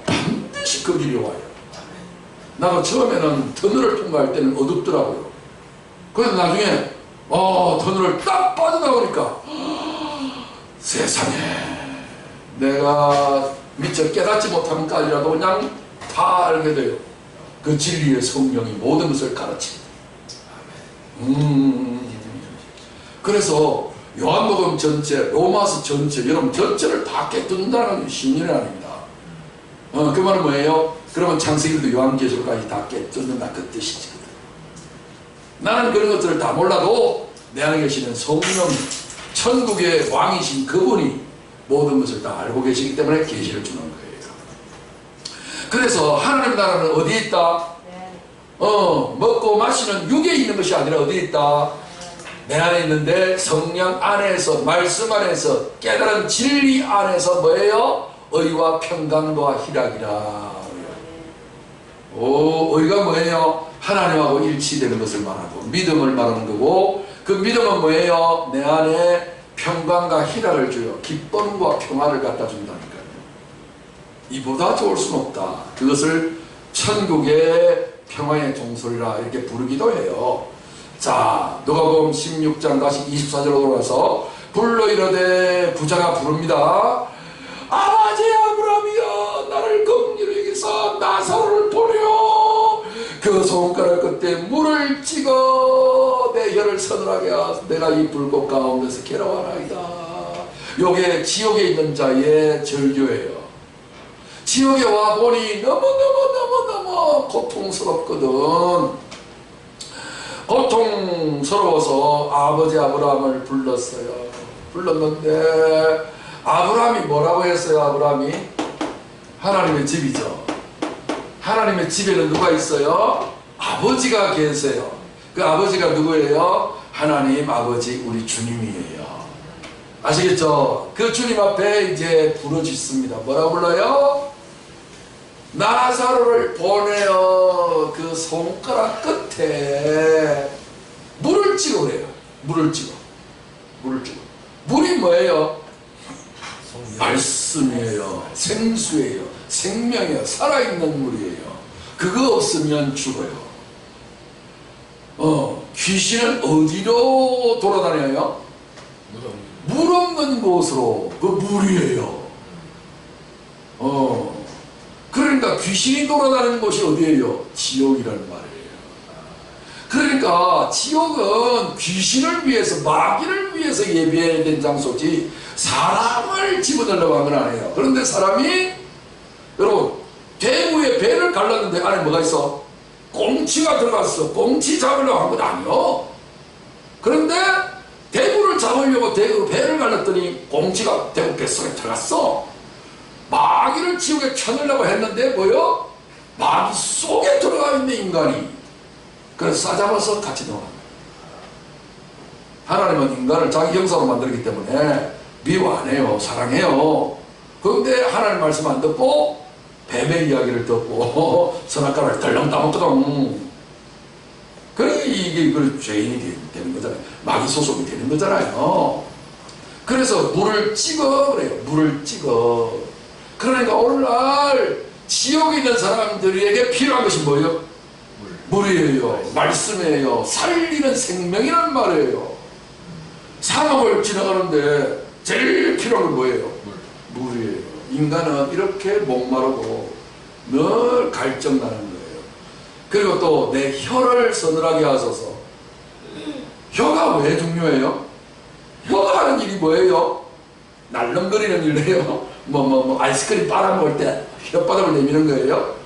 반드시 그 길이 와요. 나도 처음에는 터널을 통과할 때는 어둡더라고요. 그래서 나중에 터널을 딱 빠져나오니까 세상에 내가 미처 깨닫지 못하면까지라도 그냥 다 알게 돼요. 그 진리의 성령이 모든 것을 가르칩니다. 그래서 요한복음 전체, 로마서 전체, 여러분 전체를 다 깨닫는다는 게 쉬운 일이 아닙니다. 그 말은 뭐예요? 그러면 창세기도 요한계시록까지 다 깨뚫는다 그 뜻이지. 나는 그런 것들을 다 몰라도 내 안에 계시는 성령, 천국의 왕이신 그분이 모든 것을 다 알고 계시기 때문에 계시를 주는 거예요. 그래서 하나님 나라는 어디에 있다? 먹고 마시는 육에 있는 것이 아니라 어디에 있다? 내 안에 있는데 성령 안에서, 말씀 안에서, 깨달은 진리 안에서 뭐예요? 의와 평강과 희락이라. 의가 뭐예요? 하나님하고 일치되는 것을 말하고, 믿음을 말하는 거고, 그 믿음은 뭐예요? 내 안에 평강과 희락을 줘요. 기쁨과 평화를 갖다 준다니까요. 이보다 좋을 수는 없다. 그것을 천국의 평화의 종소리라 이렇게 부르기도 해요. 자, 누가복음 16장 다시 24절로 돌아가서 불러 이르되 부자가 부릅니다. 아버지 아브라함이여, 나를 긍휼히 여기서 나사로를 보내어 그 손가락 끝에 물을 찍어 내 혀를 서늘하게 하여 내가 이 불꽃 가운데서 괴로워하나이다. 요게 지옥에 있는 자의 절규예요. 지옥에 와보니 너무너무 고통스럽거든. 고통스러워서 아버지 아브라함을 불렀어요. 불렀는데 아브라함이 뭐라고 했어요? 아브라함이 하나님의 집이죠. 하나님의 집에는 누가 있어요? 아버지가 계세요. 그 아버지가 누구예요? 하나님 아버지 우리 주님이에요. 아시겠죠? 그 주님 앞에 이제 부르짖습니다. 뭐라고 불러요? 나사로를 보내어 그 손가락 끝에 물을 찍어 그래요. 물을 찍어. 물이 뭐예요? 말씀이에요. 생수예요. 생명이에요. 살아있는 물이에요. 그거 없으면 죽어요. 귀신은 어디로 돌아다녀요? 물 없는 곳으로. 그 물이에요. 그러니까 귀신이 돌아다니는 곳이 어디예요? 지옥이라는 말이에요. 그러니까 지옥은 귀신을 위해서, 마귀를 위해서 예비된 장소지 사람을 집어넣으려고 한 건 아니에요. 그런데 사람이, 여러분, 대구에 배를 갈랐는데 안에 뭐가 있어? 꽁치가 들어갔어. 꽁치 잡으려고 한 건 아니요. 그런데 대구를 잡으려고 대구 배를 갈랐더니 꽁치가 대구 뱃속에 들어갔어. 마귀를 지옥에 쳐내려고 했는데 뭐요? 마귀 속에 들어가 있는 인간이. 그래서 싸잡아서 같이 넣어요. 하나님은 인간을 자기 형상으로 만들기 때문에 미워 안 해요. 사랑해요. 그런데 하나님 말씀 안 듣고 뱀의 이야기를 듣고 선악과를 덜렁 따먹거든. 그러니까 이게 죄인이 되는 거잖아요. 마귀 소속이 되는 거잖아요. 그래서 물을 찍어 그래요. 물을 찍어. 그러니까 오늘날 지옥에 있는 사람들에게 필요한 것이 뭐예요? 물이에요. 말씀이에요. 살리는 생명이란 말이에요. 산업을 지나가는데 제일 필요한 건 뭐예요? 물이에요. 인간은 이렇게 목마르고 늘 갈증나는 거예요. 그리고 또 내 혀를 서늘하게 하소서. 혀가 왜 중요해요? 혀가 하는 일이 뭐예요? 날름거리는 일이에요. 아이스크림 빨아먹을 때 혓바닥을 내미는 거예요.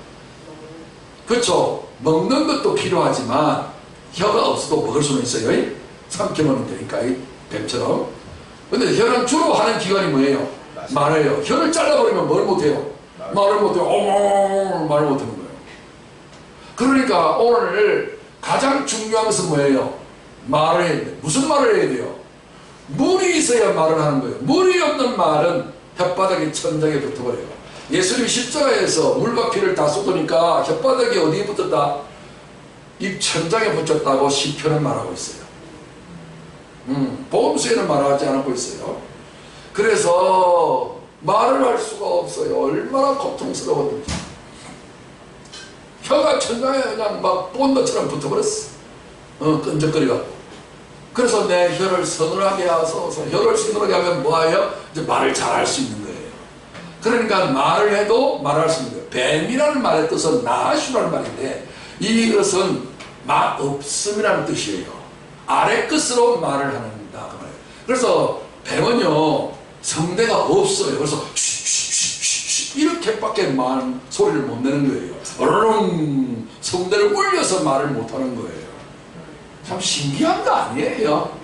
그렇죠. 먹는 것도 필요하지만 혀가 없어도 먹을 수는 있어요. 삼켜먹으면 되니까 뱀처럼. 근데 혀는 주로 하는 기관이 뭐예요? 말해요. 혀를 잘라버리면 뭘 못해요? 말을 못해요. 말을 못하는 거예요. 그러니까 오늘 가장 중요한 것은 뭐예요? 말을 해야 돼요. 무슨 말을 해야 돼요? 물이 있어야 말을 하는 거예요. 물이 없는 말은 혓바닥에 천장에 붙어버려요. 예수님이 십자가에서 물과 피를 다 쏟으니까 혓바닥이 어디에 붙었다? 입 천장에 붙였다고 시편은 말하고 있어요. 복음서에는 말하지 않고 있어요. 그래서 말을 할 수가 없어요. 얼마나 고통스러웠는지. 혀가 천장에 그냥 막 본드처럼 붙어버렸어. 끈적거리고. 그래서 내 혀를 서늘하게 하소서. 혀를 서늘하게 하면 뭐예요? 이제 말을 잘할 수 있는 거예요. 그러니까 말을 해도 말할 수 있는 거예요. 뱀이라는 말의 뜻은 나하슈라는 말인데 이것은 말 없음이라는 뜻이에요. 아래 끝으로 말을 한다 그 말이에요. 그래서 뱀은요 성대가 없어요. 그래서 이렇게 이렇게밖에 소리를 못 내는 거예요. 어르릉 성대를 올려서 말을 못하는 거예요. 참 신기한 거 아니에요?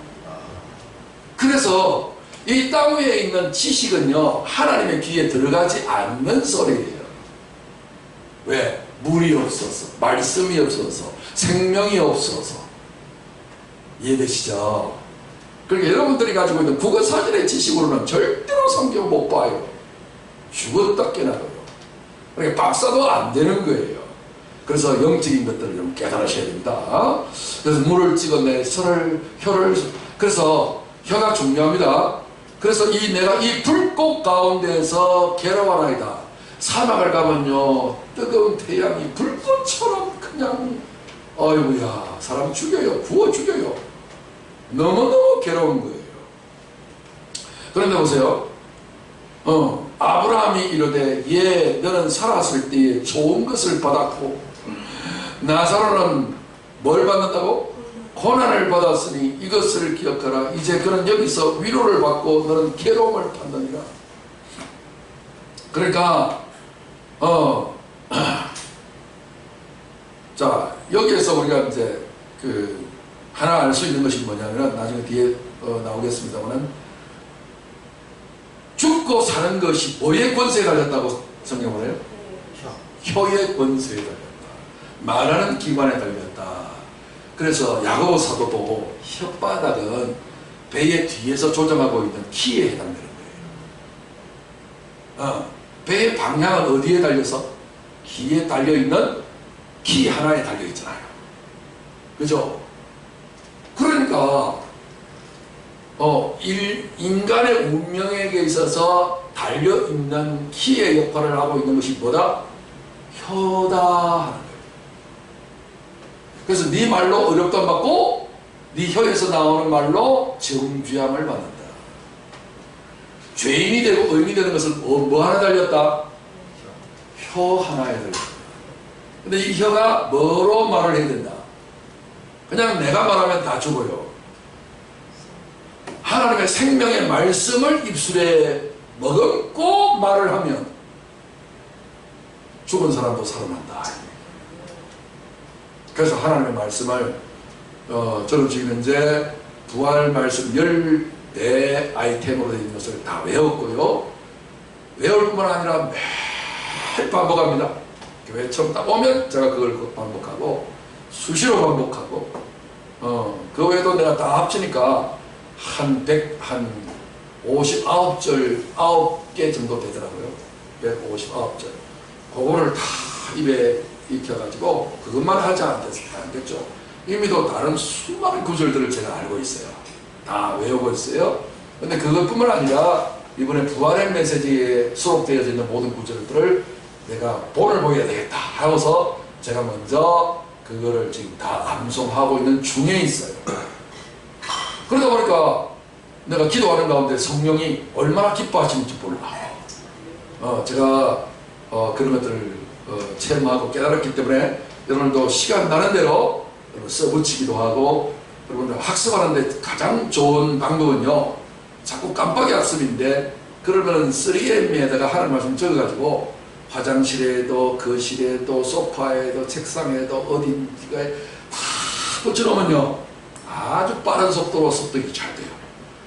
그래서 이 땅 위에 있는 지식은요, 하나님의 귀에 들어가지 않는 소리예요. 왜? 물이 없어서, 말씀이 없어서, 생명이 없어서. 이해되시죠? 그러니까 여러분들이 가지고 있는 국어사전의 지식으로는 절대로 성경 못 봐요. 죽었다 깨나도요. 그러니까 박사도 안 되는 거예요. 그래서 영적인 것들을 좀 깨달으셔야 됩니다. 그래서 물을 찍어내 혀를 그래서 혀가 중요합니다. 그래서 내가 이 불꽃 가운데에서 괴로워하나이다. 사막을 가면요, 뜨거운 태양이 불꽃처럼 그냥 아이고야 사람 죽여요. 구워 죽여요. 너무너무 괴로운 거예요. 그런데 보세요. 아브라함이 이르되 예 너는 살았을 때에 좋은 것을 받았고 나사로는 뭘 받는다고? 고난을 받았으니 이것을 기억하라. 이제 그는 여기서 위로를 받고 너는 괴로움을 받느니라. 그러니까 자 여기에서 우리가 이제 하나 알 수 있는 것이 뭐냐면 나중에 뒤에 나오겠습니다만은 죽고 사는 것이 뭐의 권세에 달렸다고 성경을 해요? 혀의 권세에 달렸다. 말하는 기관에 달렸다. 그래서 야고보 사도도 혓바닥은 배의 뒤에서 조정하고 있는 키에 해당되는 거예요. 배의 방향은 어디에 달려서? 귀에 달려있는 키 하나에 달려있잖아요. 그죠? 그러니까 인간의 운명에게 있어서 달려있는 키의 역할을 하고 있는 것이 뭐다? 혀다 하는 거예요. 그래서 네 말로 어렵담 받고 네 혀에서 나오는 말로 정죄함을 받는다. 죄인이 되고 의인이 되는 것은 뭐 하나 달렸다? 혀 하나에 달렸다. 근데 이 혀가 뭐로 말을 해야 된다? 그냥 내가 말하면 다 죽어요. 하나님의 생명의 말씀을 입술에 머금고 말을 하면 죽은 사람도 살아난다. 그래서 하나님의 말씀을 저는 지금 현재 부활 말씀 14 아이템으로 되어 있는 것을 다 외웠고요. 외울 뿐만 아니라 매일 반복합니다. 교회 처음 딱 오면 제가 그걸 반복하고 수시로 반복하고 그 외에도 내가 다 합치니까 한 59절 9개 정도 되더라고요. 159절 그거를 다 입에 익혀가지고 그것만 하지 않겠죠. 이미도 다른 수많은 구절들을 제가 알고 있어요. 다 외우고 있어요. 근데 그것뿐만 아니라 이번에 부활의 메시지에 수록되어져 있는 모든 구절들을 내가 본을 보여야 되겠다 하고서 제가 먼저 그거를 지금 다 암송하고 있는 중에 있어요. 그러다 보니까 내가 기도하는 가운데 성령이 얼마나 기뻐하시는지 몰라. 제가 그런 것들을 체험하고 깨달았기 때문에 여러분도 시간 나는 대로 써붙이기도 하고, 여러분들 학습하는데 가장 좋은 방법은요, 자꾸 깜빡이 학습인데 그러면 3M에다가 하나님 말씀 적어가지고 화장실에도 거실에도 소파에도 책상에도 어딘가에 다 붙여놓으면요 아주 빠른 속도로 습득이 잘 돼요.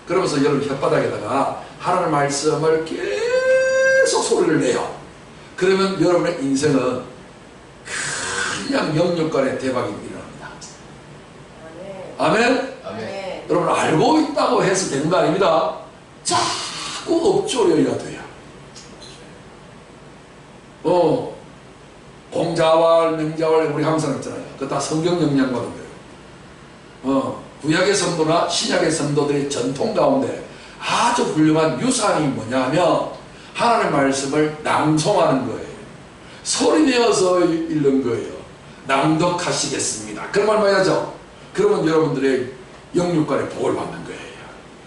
그러면서 여러분 혓바닥에다가 하나님의 말씀을 계속 소리를 내요. 그러면 여러분의 인생은 그냥 영육간의 대박이 일어납니다. 아멘? 아멘. 여러분 알고 있다고 해서 되는 거 아닙니다. 자꾸 엎조려야 돼요. 공자왈, 명자왈 우리 항상 했잖아요. 그거 다 성경 영향 받은 거예요. 구약의 성도나 신약의 성도들의 전통 가운데 아주 훌륭한 유산이 뭐냐면 하나님의 말씀을 낭송하는 거예요. 소리내어서 읽는 거예요. 낭독하시겠습니다. 그런 말만 해야죠. 그러면 여러분들의 영육간의 복을 받는 거예요.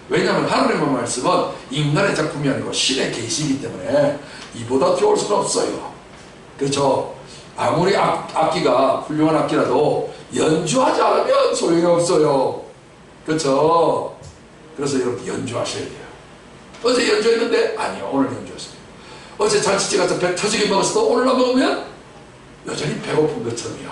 왜냐하면 하나님의 말씀은 인간의 작품이 아니고 신의 계시이기 때문에 이보다 좋을 수는 없어요. 그렇죠? 아무리 악기가 훌륭한 악기라도 연주하지 않으면 소용이 없어요. 그렇죠? 그래서 여러분 연주하셔야 돼요. 어제 연주했는데? 아니요, 오늘 연주했어요. 어제 잔치집 가서 배 터지게 먹었어도 오늘날 먹으면 여전히 배고픈 것처럼요.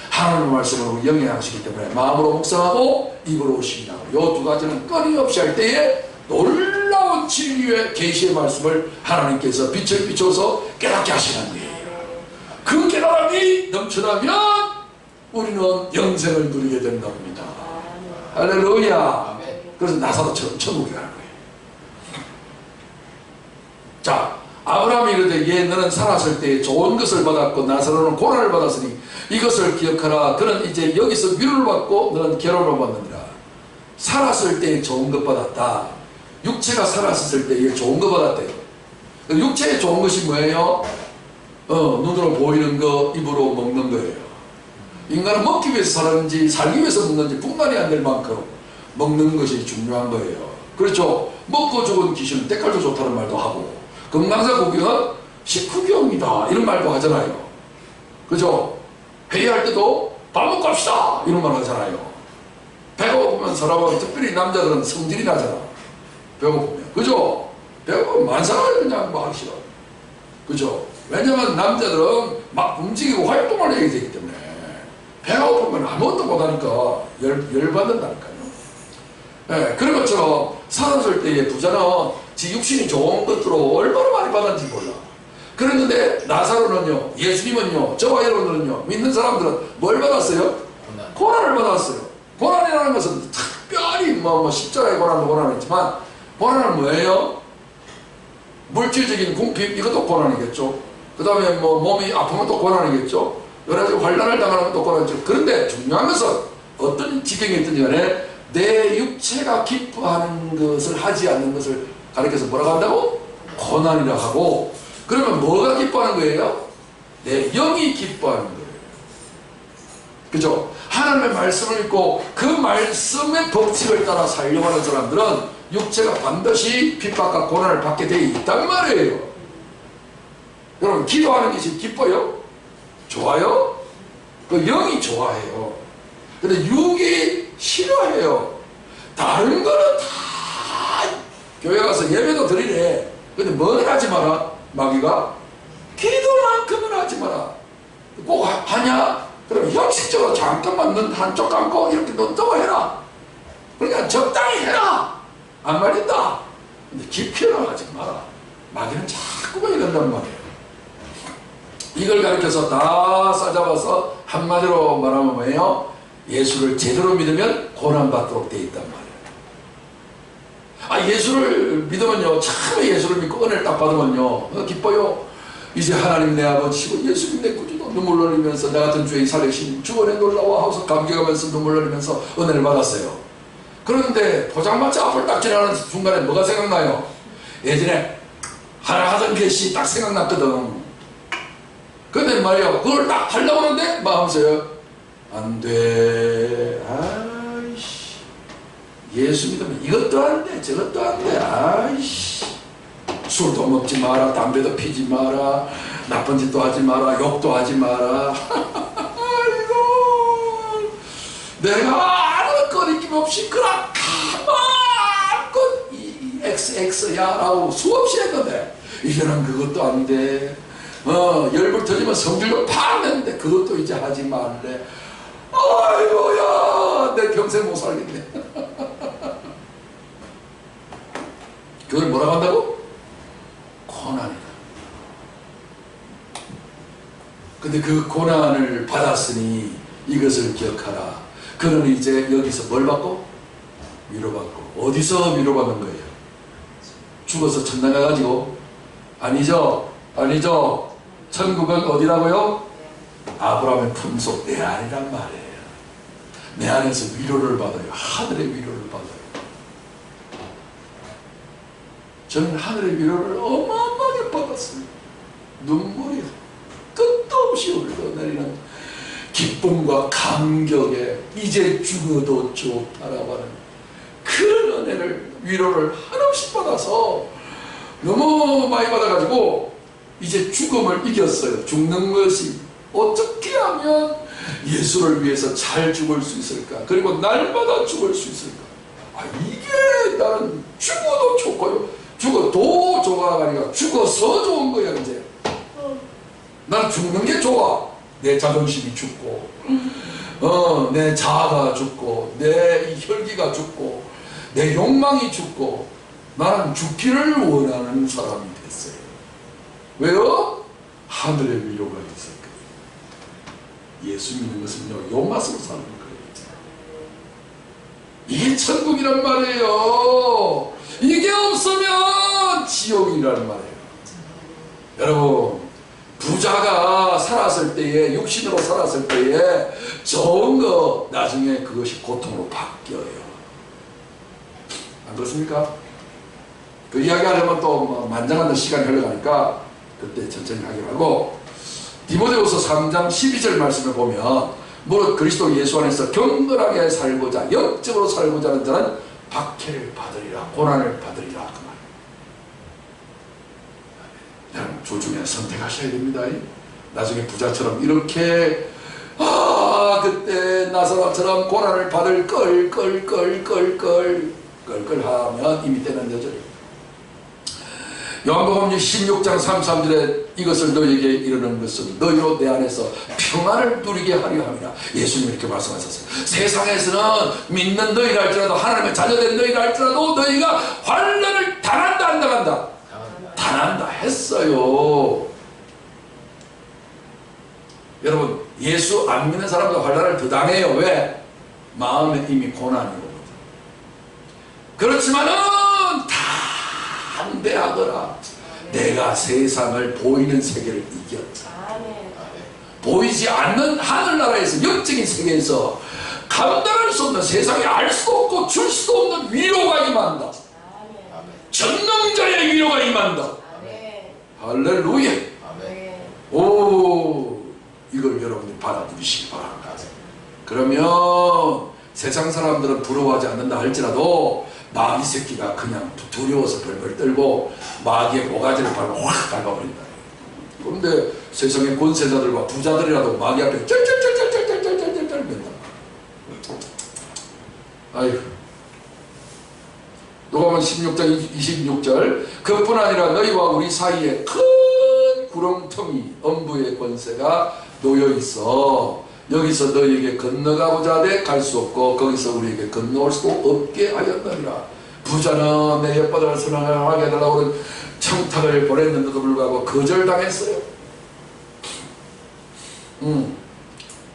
하나님의 말씀으로 영양하시기 때문에 마음으로 묵상하고 입으로 신앙하고 이 두 가지는 끊임없이 할 때에 놀라운 진리의 계시의 말씀을 하나님께서 빛을 비춰서 깨닫게 하시는 거예요. 그 깨달음이 넘쳐나면 우리는 영생을 누리게 되는 겁니다. 할렐루야. 그래서 나사로처럼 천국에 가는 거예요. 자, 아브라함이 이르되 얘 너는 살았을 때 좋은 것을 받았고 나사로는 고난을 받았으니 이것을 기억하라. 그는 이제 여기서 위로를 받고 너는 괴로움을 받느니라. 살았을 때 좋은 것 받았다. 육체가 살았을 때 얘 좋은 거 받았대요. 육체에 좋은 것이 뭐예요? 눈으로 보이는 거, 입으로 먹는 거예요. 인간은 먹기 위해서 살았는지 살기 위해서 먹는지 분간이 안 될 만큼 먹는 것이 중요한 거예요. 그렇죠? 먹고 죽은 귀신은 때깔도 좋다는 말도 하고 금강산 구경은 식후경이다 이런 말도 하잖아요. 그죠? 회의할 때도 밥 먹고 합시다 이런 말 하잖아요. 배고프면 사람은 특별히 남자들은 성질이 나잖아. 배고프면. 그죠? 배고프면 만사를 그냥 뭐 하기 싫어. 그죠? 왜냐면 남자들은 막 움직이고 활동을 해야 되기 때문에 배가 고프면 아무것도 못하니까 열받는다니까요. 네, 그런 것처럼 살았을 때의 부자는 지 육신이 좋은 것들로 얼마나 많이 받았는지 몰라. 그랬는데 나사로는요, 예수님은요, 저와 여러분들은요, 믿는 사람들은 뭘 받았어요? 고난을 받았어요. 고난이라는 것은 특별히 십자가의 고난도 고난이지만 고난은 뭐예요? 물질적인 궁핍 이것도 고난이겠죠. 그 다음에 몸이 아프면 또 고난이겠죠. 여러 가지 환난을 당하는 것도 고난이죠. 그런데 중요한 것은 어떤 지경이 있든지 간에 내 육체가 기뻐하는 것을 하지 않는 것을 가리켜서 뭐라고 한다고? 고난이라고 하고, 그러면 뭐가 기뻐하는 거예요? 내 영이 기뻐하는 거예요. 그죠? 하나님의 말씀을 읽고 그 말씀의 법칙을 따라 살려고 하는 사람들은 육체가 반드시 핍박과 고난을 받게 되어 있단 말이에요. 여러분, 기도하는 것이 기뻐요? 좋아요? 그 영이 좋아해요. 근데 육이 싫어해요. 다른 거는 다 교회 가서 예배도 드리래. 근데 뭘 하지 마라? 마귀가 기도만큼은 하지 마라. 꼭 하냐? 그럼 형식적으로 잠깐만 눈 한쪽 감고 이렇게 눈 뜨고 해라. 그러니까 적당히 해라. 안 말린다. 근데 깊이는 하지 마라. 마귀는 자꾸만 이런단 말이에요. 이걸 가르쳐서 다 싸잡아서 한마디로 말하면 뭐예요? 예수를 제대로 믿으면 고난받도록 되어 있단 말이에요. 예수를 믿으면요, 처음에 예수를 믿고 은혜를 딱 받으면요, 기뻐요. 이제 하나님 내 아버지시고 예수님 내 구주도 눈물 흘리면서 나 같은 죄인 살리신 주원에 놀라워 하면서 감격하면서 눈물 흘리면서 은혜를 받았어요. 그런데 포장마차 앞을 딱 지나가는 순간에 뭐가 생각나요? 예전에 하나 하던 것이 딱 생각났거든. 근데 말이야, 그걸 딱 하려고 하는데 마음속에 안 돼. 아이씨, 예수 믿으면 이것도 안 돼, 저것도 안 돼. 아이씨, 술도 먹지 마라, 담배도 피지 마라, 나쁜 짓도 하지 마라, 욕도 하지 마라. 아이고, 내가 아무 거리낌 없이 그렇게 마음껏 이 XX야 라고 수없이 했는데 이제는 그것도 안 돼. 열불 터지면 성질도 팍 내는데 그것도 이제 하지 말래. 아이고야, 내 평생 못 살겠네. 그걸 뭐라고 한다고? 고난이다. 근데 그 고난을 받았으니 이것을 기억하라. 그는 이제 여기서 뭘 받고? 위로받고. 어디서 위로받는 거예요? 죽어서 천당 가가지고? 아니죠. 아니죠. 천국은 어디라고요? 아브라함의 품속 내 안이란 말이에요. 내 안에서 위로를 받아요. 하늘의 위로를 받아요. 저는 하늘의 위로를 어마어마하게 받았어요. 눈물이 끝도 없이 흘러내리는 기쁨과 감격에 이제 죽어도 좋다라고 하는 그런 은혜를, 위로를 한없이 받아서 너무 많이 받아가지고 이제 죽음을 이겼어요. 죽는 것이 어떻게 하면 예수를 위해서 잘 죽을 수 있을까? 그리고 날마다 죽을 수 있을까? 이게 나는 죽어도 좋고요. 죽어도 좋아가 아니라 죽어서 좋은 거야 이제. 난 죽는 게 좋아. 내 자존심이 죽고 내 자아가 죽고 내 혈기가 죽고 내 욕망이 죽고 나는 죽기를 원하는 사람이 됐어요. 왜요? 하늘의 위로가 있었거든요. 예수 믿는 것은요, 요 맛으로 사는 거예요. 이게 천국이란 말이에요. 이게 없으면 지옥이란 말이에요. 여러분, 부자가 살았을 때에, 육신으로 살았을 때에 좋은 거 나중에 그것이 고통으로 바뀌어요. 안 그렇습니까? 그 이야기 하려면 또 만장한 시간이 흘러가니까 그때 천천히 하기로 하고, 디모데후서 3장 12절 말씀을 보면 무릇 그리스도 예수 안에서 경건하게 살고자 영적으로 살고자 하는 자는 박해를 받으리라, 고난을 받으리라 그 말. 여러분 조중에 선택하셔야 됩니다. 나중에 부자처럼 이렇게 그때 나사로처럼 고난을 받을 하면 이미 때는 늦어요. 요한복음 16장 33절에 이것을 너희에게 이르는 것은 너희로 내 안에서 평안을 누리게 하려 함이라. 예수님이 이렇게 말씀하셨어요. 세상에서는 믿는 너희라 할지라도, 하나님의 자녀된 너희라 할지라도 너희가 환난을 당한다 안 당한다? 당한다 했어요. 여러분, 예수 안 믿는 사람도 환난을 더 당해요. 왜? 마음에 이미 고난이거든. 그렇지만은 담대하거라. 내가 세상을 보이는 세계를 이겼다. 보이지 않는 하늘나라에서, 영적인 세계에서 감당할 수 없는, 세상에 알 수도 없고 줄 수도 없는 위로가 임한다. 전능자의 위로가 임한다. 할렐루야. 오, 이걸 여러분이 받아들이시기 바랍니다. 그러면 세상 사람들은 부러워하지 않는다 할지라도 마귀 새끼가 그냥 두려워서 벌벌 떨고 마귀의 모가지를 밟고 확 밟아버린다. 그런데 세상의 권세자들과 부자들이라도 마귀 앞에 쩔쩔쩔쩔쩔쩔쩔쩔 맨다. 아이고. 요한복음 16장 26절 그뿐 아니라 너희와 우리 사이에 큰 구렁텅이 엄부의 권세가 놓여있어 여기서 너희에게 건너가고자 하되 갈 수 없고 거기서 우리에게 건너올 수도 없게 하였느니라. 부자는 내 엿바닥을 선하게 해달라고 하는 청탁을 보냈는데도 불구하고 거절당했어요.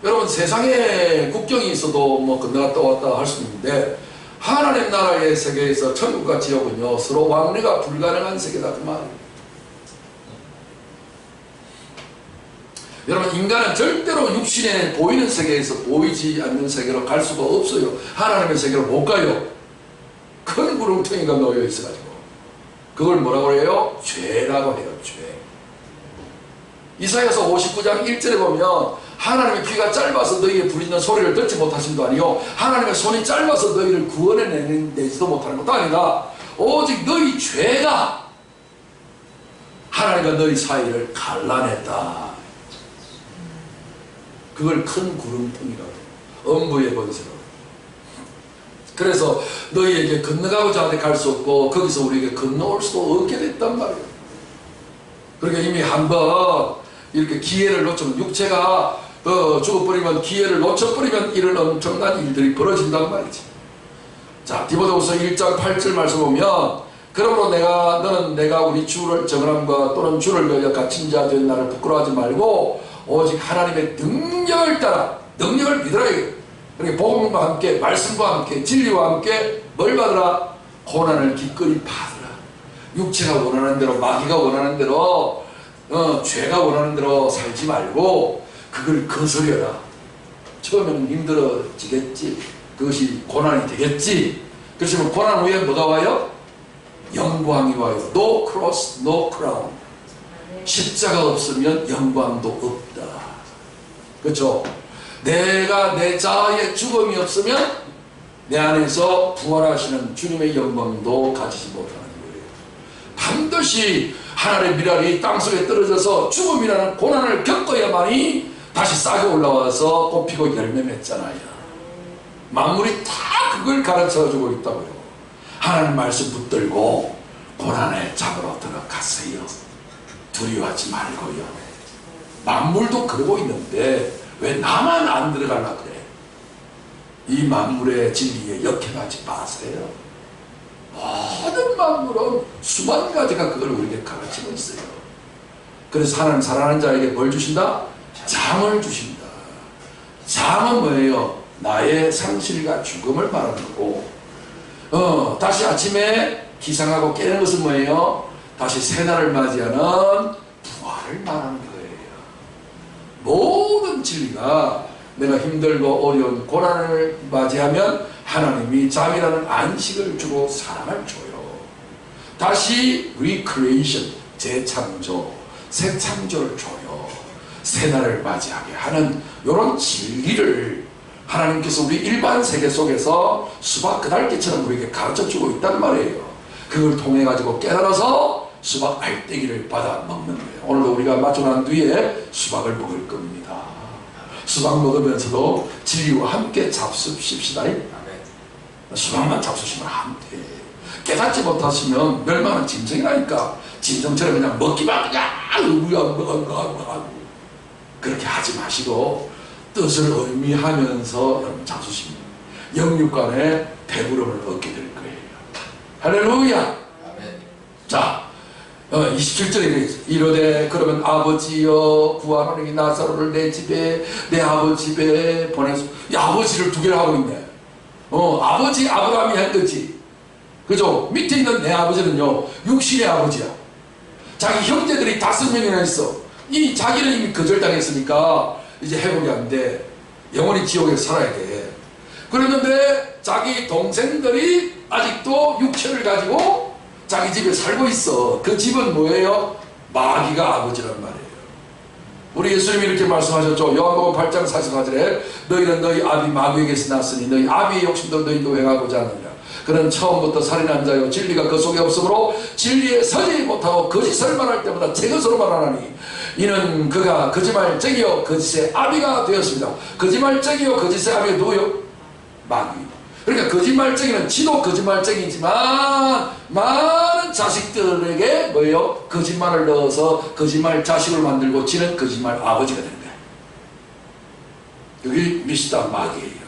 여러분, 세상에 국경이 있어도 뭐 건너갔다 왔다 할 수 있는데 하나님 나라의 세계에서 천국과 지옥은요 서로 왕래가 불가능한 세계다 그 말이에요. 여러분, 인간은 절대로 육신에 보이는 세계에서 보이지 않는 세계로 갈 수가 없어요. 하나님의 세계로 못 가요. 큰 구렁텅이가 놓여 있어가지고 그걸 뭐라고 해요? 죄라고 해요. 죄. 이사야서 59장 1절에 보면 하나님의 귀가 짧아서 너희의 부르짖는 소리를 듣지 못하신 도 아니요 하나님의 손이 짧아서 너희를 구원해내지도 못하는 것도 아니다. 오직 너희 죄가 하나님과 너희 사이를 갈라냈다. 그걸 큰 구름통이라고, 엄부의 권세로. 그래서 너희에게 건너가고자 하되 갈 수 없고 거기서 우리에게 건너올 수도 없게 됐단 말이에요. 그러니까 이미 한번 이렇게 기회를 놓치면, 육체가 죽어버리면, 기회를 놓쳐버리면 이런 엄청난 일들이 벌어진단 말이지. 자, 디모데후서 1장 8절 말씀 보면 그러므로 너는 내가 우리 주를 정함과 또는 주를 위하여 갇힌 자 된 나를 부끄러워하지 말고 오직 하나님의 능력을 따라, 능력을 믿으라. 그러니까 복음과 함께, 말씀과 함께, 진리와 함께 뭘 받으라? 고난을 기꺼이 받으라. 육체가 원하는 대로, 마귀가 원하는 대로, 죄가 원하는 대로 살지 말고 그걸 거스려라. 처음에는 힘들어지겠지. 그것이 고난이 되겠지. 그렇지만 고난 후에 뭐가 와요? 영광이 와요. No cross, no crown. 십자가 없으면 영광도 없다. 그렇죠? 내가 내 자아의 죽음이 없으면 내 안에서 부활하시는 주님의 영광도 가지지 못하는 거예요. 반드시 하나님의 미랄이 땅속에 떨어져서 죽음이라는 고난을 겪어야만이 다시 싹이 올라와서 꽃피고 열매 맺잖아요. 만물이 다 그걸 가르쳐주고 있다고요. 하나님 말씀 붙들고 고난의 잡으러 들어갔어요. 두려워하지 말고요. 만물도 그러고 있는데 왜 나만 안 들어가려고 그래? 이 만물의 진리에 역행하지 마세요. 모든 만물은 수만 가지가 그걸 우리에게 가르치고 있어요. 그래서 하나님 사랑하는 자에게 뭘 주신다? 잠을 주신다. 잠은 뭐예요? 나의 상실과 죽음을 말하는 거고, 다시 아침에 기상하고 깨는 것은 뭐예요? 다시 새날을 맞이하는 부활을 말하는 거예요. 모든 진리가 내가 힘들고 어려운 고난을 맞이하면 하나님이 잠이라는 안식을 주고 사랑을 줘요. 다시 recreation, 재창조, 새 창조를 줘요. 새날을 맞이하게 하는 이런 진리를 하나님께서 우리 일반 세계 속에서 수박 그달기처럼 우리에게 가르쳐주고 있단 말이에요. 그걸 통해 가지고 깨달아서 수박 알떼기를 받아 먹는 거예요. 오늘도 우리가 마주 난 뒤에 수박을 먹을 겁니다. 수박 먹으면서도 진리와 함께 잡수십시다. 수박만 잡수시면 안 돼. 깨닫지 못하시면 멸망은 짐승이라니까. 짐승처럼 그냥 먹기만 그냥 그렇게 하지 마시고 뜻을 의미하면서 잡수십니다. 영육간의 배부름을 얻게 될 거예요. 할렐루야. 자, 27절에 이르되 그러면 아버지여 구하노니 나사로를 내 집에 내 아버지 집에 보내소. 아버지를 두 개를 하고 있네. 아버지 아브라함이 한 거지. 그죠? 밑에 있는 내 아버지는요 육신의 아버지야. 자기 형제들이 5명이나 있어. 이 자기는 이미 거절당했으니까 이제 회복이 안 돼. 영원히 지옥에서 살아야 돼. 그랬는데 자기 동생들이 아직도 육체를 가지고 자기 집에 살고 있어. 그 집은 뭐예요? 마귀가 아버지란 말이에요. 우리 예수님이 이렇게 말씀하셨죠. 요한복음 8장 44절에 너희는 너희 아비 마귀에게서 났으니 너희 아비의 욕심도 너희도 행하고자 하느니라. 그는 처음부터 살인한 자요 진리가 그 속에 없으므로 진리에 서지 못하고 거짓을 말할 때마다 제 것으로 말하나니 이는 그가 거짓말쟁이요 거짓의 아비가 되었습니다. 거짓말쟁이요 거짓의 아비가 누구요? 마귀. 그러니까 거짓말쟁이는 지도 거짓말쟁이지만 많은 자식들에게 뭐예요? 거짓말을 넣어서 거짓말 자식을 만들고 지는 거짓말 아버지가 되는 거예요. 여기 미스터 마귀예요.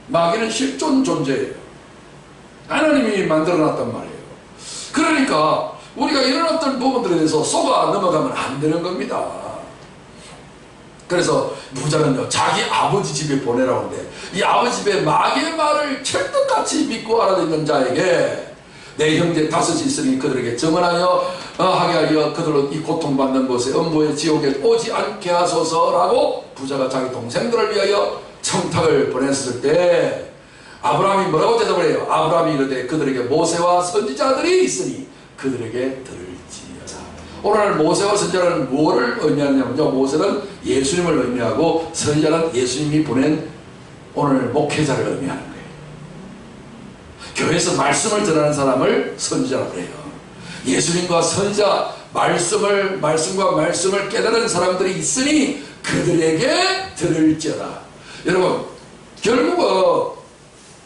마귀는 실존 존재예요. 하나님이 만들어놨단 말이에요. 그러니까 우리가 이런 어떤 부분들에 대해서 속아 넘어가면 안 되는 겁니다. 그래서 부자는요 자기 아버지 집에 보내라고 하는데 이 아버지 집에 마귀의 말을 철떡같이 믿고 알아듣는 자에게 내 형제 5이 있으니 그들에게 증언하여 하게 하여 그들은 이 고통받는 곳에 음부의 지옥에 오지 않게 하소서라고 부자가 자기 동생들을 위하여 청탁을 보냈을 때 아브라함이 뭐라고 대답을 해요? 아브라함이 이르되 그들에게 모세와 선지자들이 있으니 그들에게 들을지어다. 오늘 모세와 선지자는 무엇을 의미하냐면요, 모세는 예수님을 의미하고 선지자는 예수님이 보낸 오늘 목회자를 의미하는 거예요. 교회에서 말씀을 전하는 사람을 선지자라고 해요. 예수님과 선지자 말씀과 말씀을 깨달은 사람들이 있으니 그들에게 들을지어다. 여러분, 결국은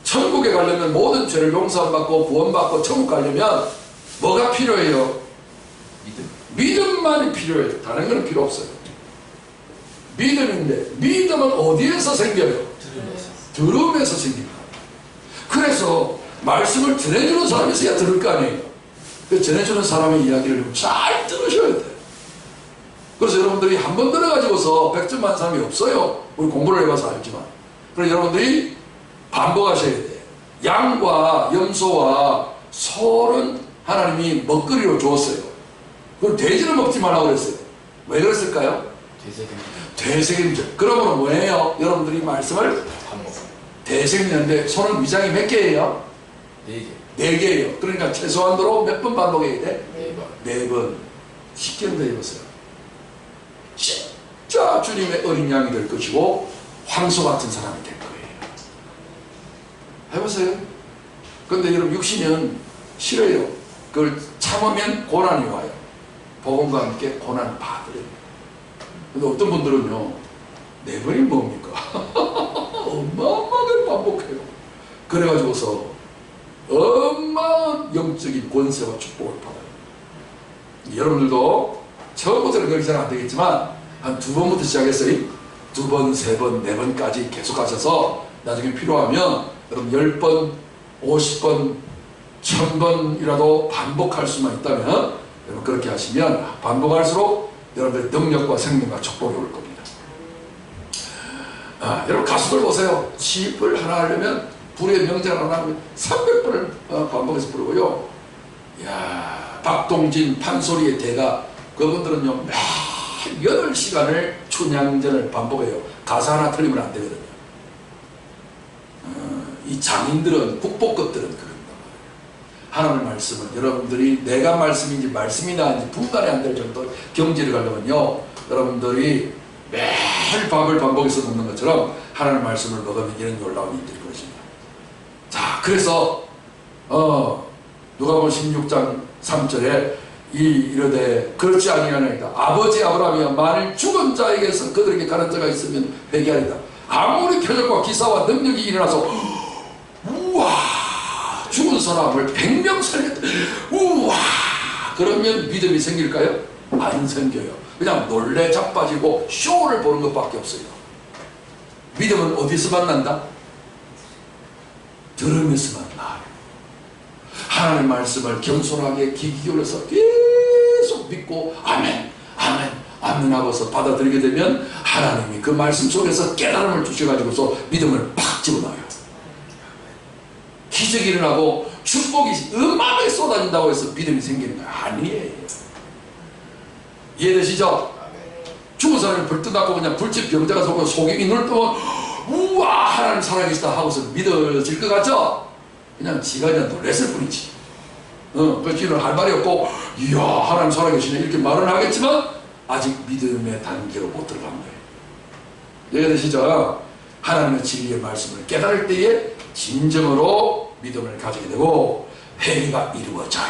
천국에 가려면 모든 죄를 용서받고 구원받고 천국 가려면 뭐가 필요해요? 믿음만이 필요해요. 다른 건 필요 없어요. 믿음인데 믿음은 어디에서 생겨요? 들음에서 생깁니다. 그래서 말씀을 전해주는 사람이 있어야 들을 거 아니에요. 그 전해주는 사람의 이야기를 잘 들으셔야 돼요. 그래서 여러분들이 한 번 들어가지고서 100점 만는 사람이 없어요. 우리 공부를 해봐서 알지만. 그래서 여러분들이 반복하셔야 돼요. 양과 염소와 소는 하나님이 먹거리로 주었어요. 그럼 돼지는 먹지 말라고 그랬어요. 왜 그랬을까요? 되새김질. 그러면 뭐예요? 여러분들이 말씀을 되새김는데 소는 위장이 몇 개예요? 4개. 4개예요. 그러니까 최소한도로 몇 번 반복해야 돼? 4번. 쉽게 한번 해보세요. 진짜 주님의 어린 양이 될 것이고 황소 같은 사람이 될 거예요. 해보세요. 근데 여러분 육신은 싫어요. 그걸 참으면 고난이 와요. 복음과 함께 고난을 받으래요. 근데 어떤 분들은요 4번이 뭡니까? 어마어마하게 반복해요. 그래가지고서 엄마 놀라운 영적인 권세와 축복을 받아요. 여러분들도 처음부터는 그렇게 잘 안 되겠지만 한 2번부터 시작했어요. 2번, 3번, 4번까지 계속 하셔서 나중에 필요하면 여러분 10번, 50번, 1000번이라도 반복할 수만 있다면 여러분 그렇게 하시면 반복할수록 여러분들의 능력과 생명과 축복이 올 겁니다. 여러분 가수들 보세요. 집을 하나 하려면 불의 명제를 하나 하면 300번을 반복해서 부르고요. 이야, 박동진, 판소리의 대가 그분들은요 매일 8시간을 춘향전을 반복해요. 가사 하나 틀리면 안 되거든요. 이 장인들은 국보급들은 그런단 말이에요. 하나님의 말씀은 여러분들이 내가 말씀인지 말씀이 나인지 분간이 안 될 정도 경지를 가려면요 여러분들이 매일 밥을 반복해서 먹는 것처럼 하나님의 말씀을 먹으면 이런 놀라운 일들이 벌어집니다. 자, 그래서 누가복음 16장 3절에 이르되 그렇지 아니하나이다. 아버지 아브라함이여 만일 죽은 자에게서 그들에게 가는 자가 있으면 회개하리다. 아무리 표적과 기사와 능력이 일어나서 우와 죽은 사람을 100명 살렸다. 우와 그러면 믿음이 생길까요? 안 생겨요. 그냥 놀래 자빠지고 쇼를 보는 것밖에 없어요. 믿음은 어디서 만난다? 들으면서만 나요. 하나님의 말씀을 겸손하게 귀 기울여서 계속 믿고 아멘 아멘 아멘 하고서 받아들이게 되면 하나님이 그 말씀 속에서 깨달음을 주셔가지고서 믿음을 팍 집어넣어요. 기적이 일어나고 축복이 음악에 쏟아진다고 해서 믿음이 생기는 거 아니에요. 이해되시죠? 죽은 사람이 불 뜯고 그냥 불집 병자가 속고 속이 눈을 뜨면 우와 하나님 살아계시다 하고서 믿어질 것 같죠? 그냥 지가 그냥 놀랬을 뿐이지. 그 뒤는 할 말이 없고 이야 하나님 살아계시네 이렇게 말은 하겠지만 아직 믿음의 단계로 못 들어간 거예요. 이해되시죠? 하나님의 진리의 말씀을 깨달을 때에 진정으로 믿음을 가지게 되고 회개가 이루어져요.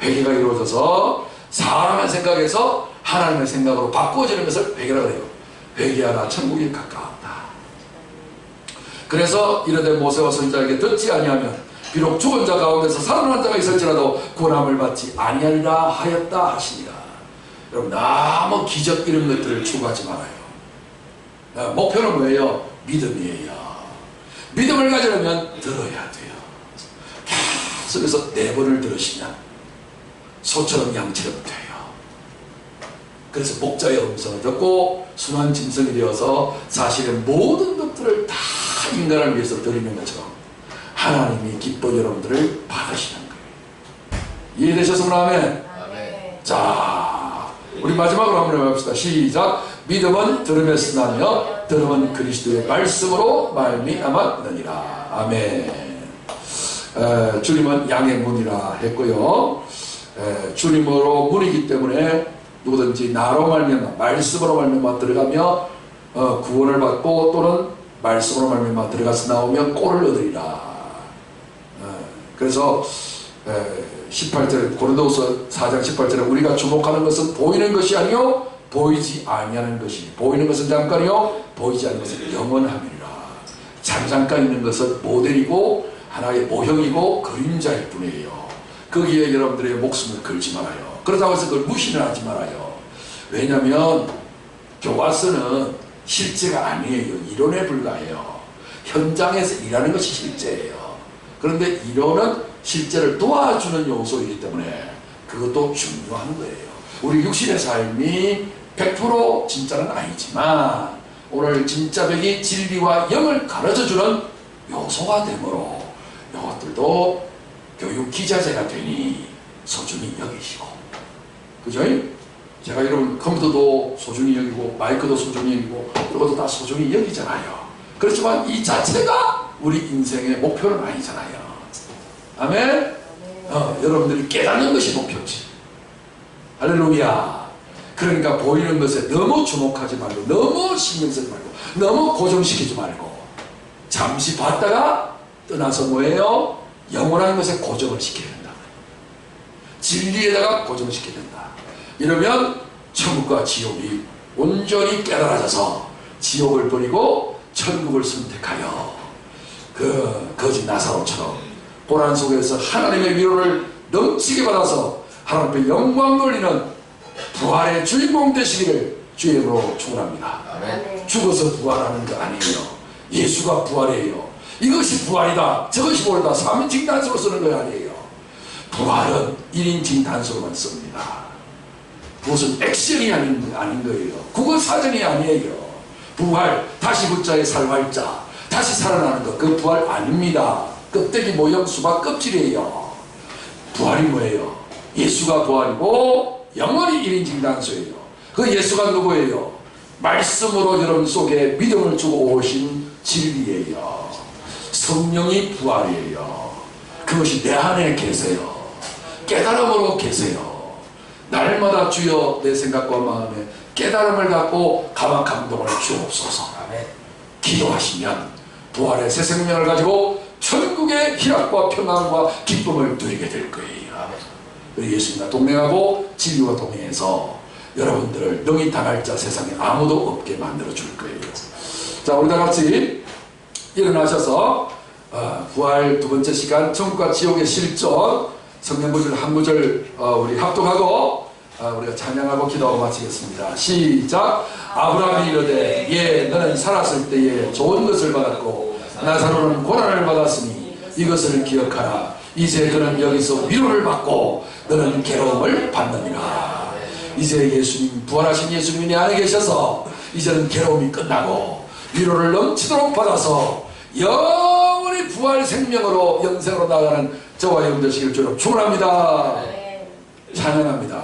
회개가 이루어져서 사람의 생각에서 하나님의 생각으로 바꾸어지는 것을 회개라고 해요. 회개하라 천국이 가까웠다. 그래서 이르되 모세와 선지자에게 듣지 아니하면 비록 죽은 자 가운데서 살아난 자가 있을지라도 구원함을 받지 아니하리라 하였다 하시니라. 여러분 너무 기적 이런 것들을 추구하지 말아요. 목표는 뭐예요? 믿음이에요. 믿음을 가지려면 들어야 돼요. 계속해서 4번을 들으시면 소처럼 양처럼 돼요. 그래서 목자의 음성을 듣고 순한 짐승이 되어서 사실은 모든 것들을 다 인간을 위해서 드리는 것처럼 하나님이 기뻐 여러분들을 받으시는 거예요. 이해되셨으면 아멘. 자, 우리 마지막으로 한번 해봅시다. 시작. 믿음은 들음에서 나며 들음은 그리스도의 말씀으로 말미암았느니라. 아멘. 주님은 양의 문이라 했고요. 주님으로 문이기 때문에 누구든지 나로 말미암아 말씀으로 말미암아 들어가며 구원을 받고 또는 말씀으로 말미암아 들어가서 나오면 꼴을 얻으리라. 그래서 18절 고린도후서 4장 18절에 우리가 주목하는 것은 보이는 것이 아니요 보이지 아니하는 것이 보이는 것은 잠깐이요 보이지 않는 것은 영원함이라. 잠깐 있는 것은 모델이고 하나의 모형이고 그림자일 뿐이에요. 거기에 여러분들의 목숨을 걸지 말아요. 그렇다고 해서 그걸 무시는 하지 말아요. 왜냐하면 교과서는 실제가 아니에요. 이론에 불과해요. 현장에서 일하는 것이 실제예요. 그런데 이론은 실제를 도와주는 요소이기 때문에 그것도 중요한 거예요. 우리 육신의 삶이 100% 진짜는 아니지만 오늘 진짜백이 진리와 영을 가르쳐주는 요소가 되므로 이것들도 교육 기자재가 되니 소중히 여기시고, 그죠? 제가 여러분 컴퓨터도 소중히 여기고 마이크도 소중히 여기고 이것도 다 소중히 여기잖아요. 그렇지만 이 자체가 우리 인생의 목표는 아니잖아요. 아멘? 여러분들이 깨닫는 것이 목표지. 할렐루야. 그러니까 보이는 것에 너무 주목하지 말고 너무 신경 쓰지 말고 너무 고정시키지 말고 잠시 봤다가 떠나서 뭐예요? 영원한 것에 고정을 시켜야 된다. 진리에다가 고정시켜야 된다. 이러면 천국과 지옥이 온전히 깨달아져서 지옥을 버리고 천국을 선택하여 그 거짓 나사로처럼 고난 속에서 하나님의 위로를 넘치게 받아서 하나님 앞에 영광 돌리는 부활의 주인공 되시기를 주의 이름으로 축원합니다. 죽어서 부활하는 거 아니에요. 예수가 부활이에요. 이것이 부활이다, 저것이 옳다, 3인칭 단수로 쓰는 거 아니에요. 부활은 1인칭 단수로만 씁니다. 무슨 액션이 아닌 거예요. 국어 사전이 아니에요. 부활, 다시 붙자에 살활자, 다시 살아나는 것, 그 부활 아닙니다. 껍데기 모형 수박 껍질이에요. 부활이 뭐예요? 예수가 부활이고 영원히 1인칭 단수예요. 그 예수가 누구예요? 말씀으로 여러분 속에 믿음을 주고 오신 진리예요. 성령이 부활이에요. 그것이 내 안에 계세요. 깨달음으로 계세요. 날마다 주여 내 생각과 마음에 깨달음을 갖고 감화 감동을 주옵소서. 기도하시면 부활의 새 생명을 가지고 천국의 희락과 평안과 기쁨을 누리게 될 거예요. 우리 예수님과 동행하고 진리와 동행해서 여러분들을 능히 당할 자 세상에 아무도 없게 만들어 줄 거예요. 자, 우리 다 같이 일어나셔서 부활 두 번째 시간 천국과 지옥의 실존 성경 구절 한 구절 우리 합독하고 우리가 찬양하고 기도하고 마치겠습니다. 시작. 아브라함이 이르되 예 너는 살았을 때에 좋은 것을 받았고 나사로는 고난을 받았으니 이것을 기억하라. 이제 그는 여기서 위로를 받고 너는 괴로움을 받느니라. 이제 예수님, 부활하신 예수님이 내 안에 계셔서 이제는 괴로움이 끝나고 위로를 넘치도록 받아서 영원히 부활 생명으로 영생으로 나가는 저와 여러분 되시길 주로 축원합니다. 찬양합니다.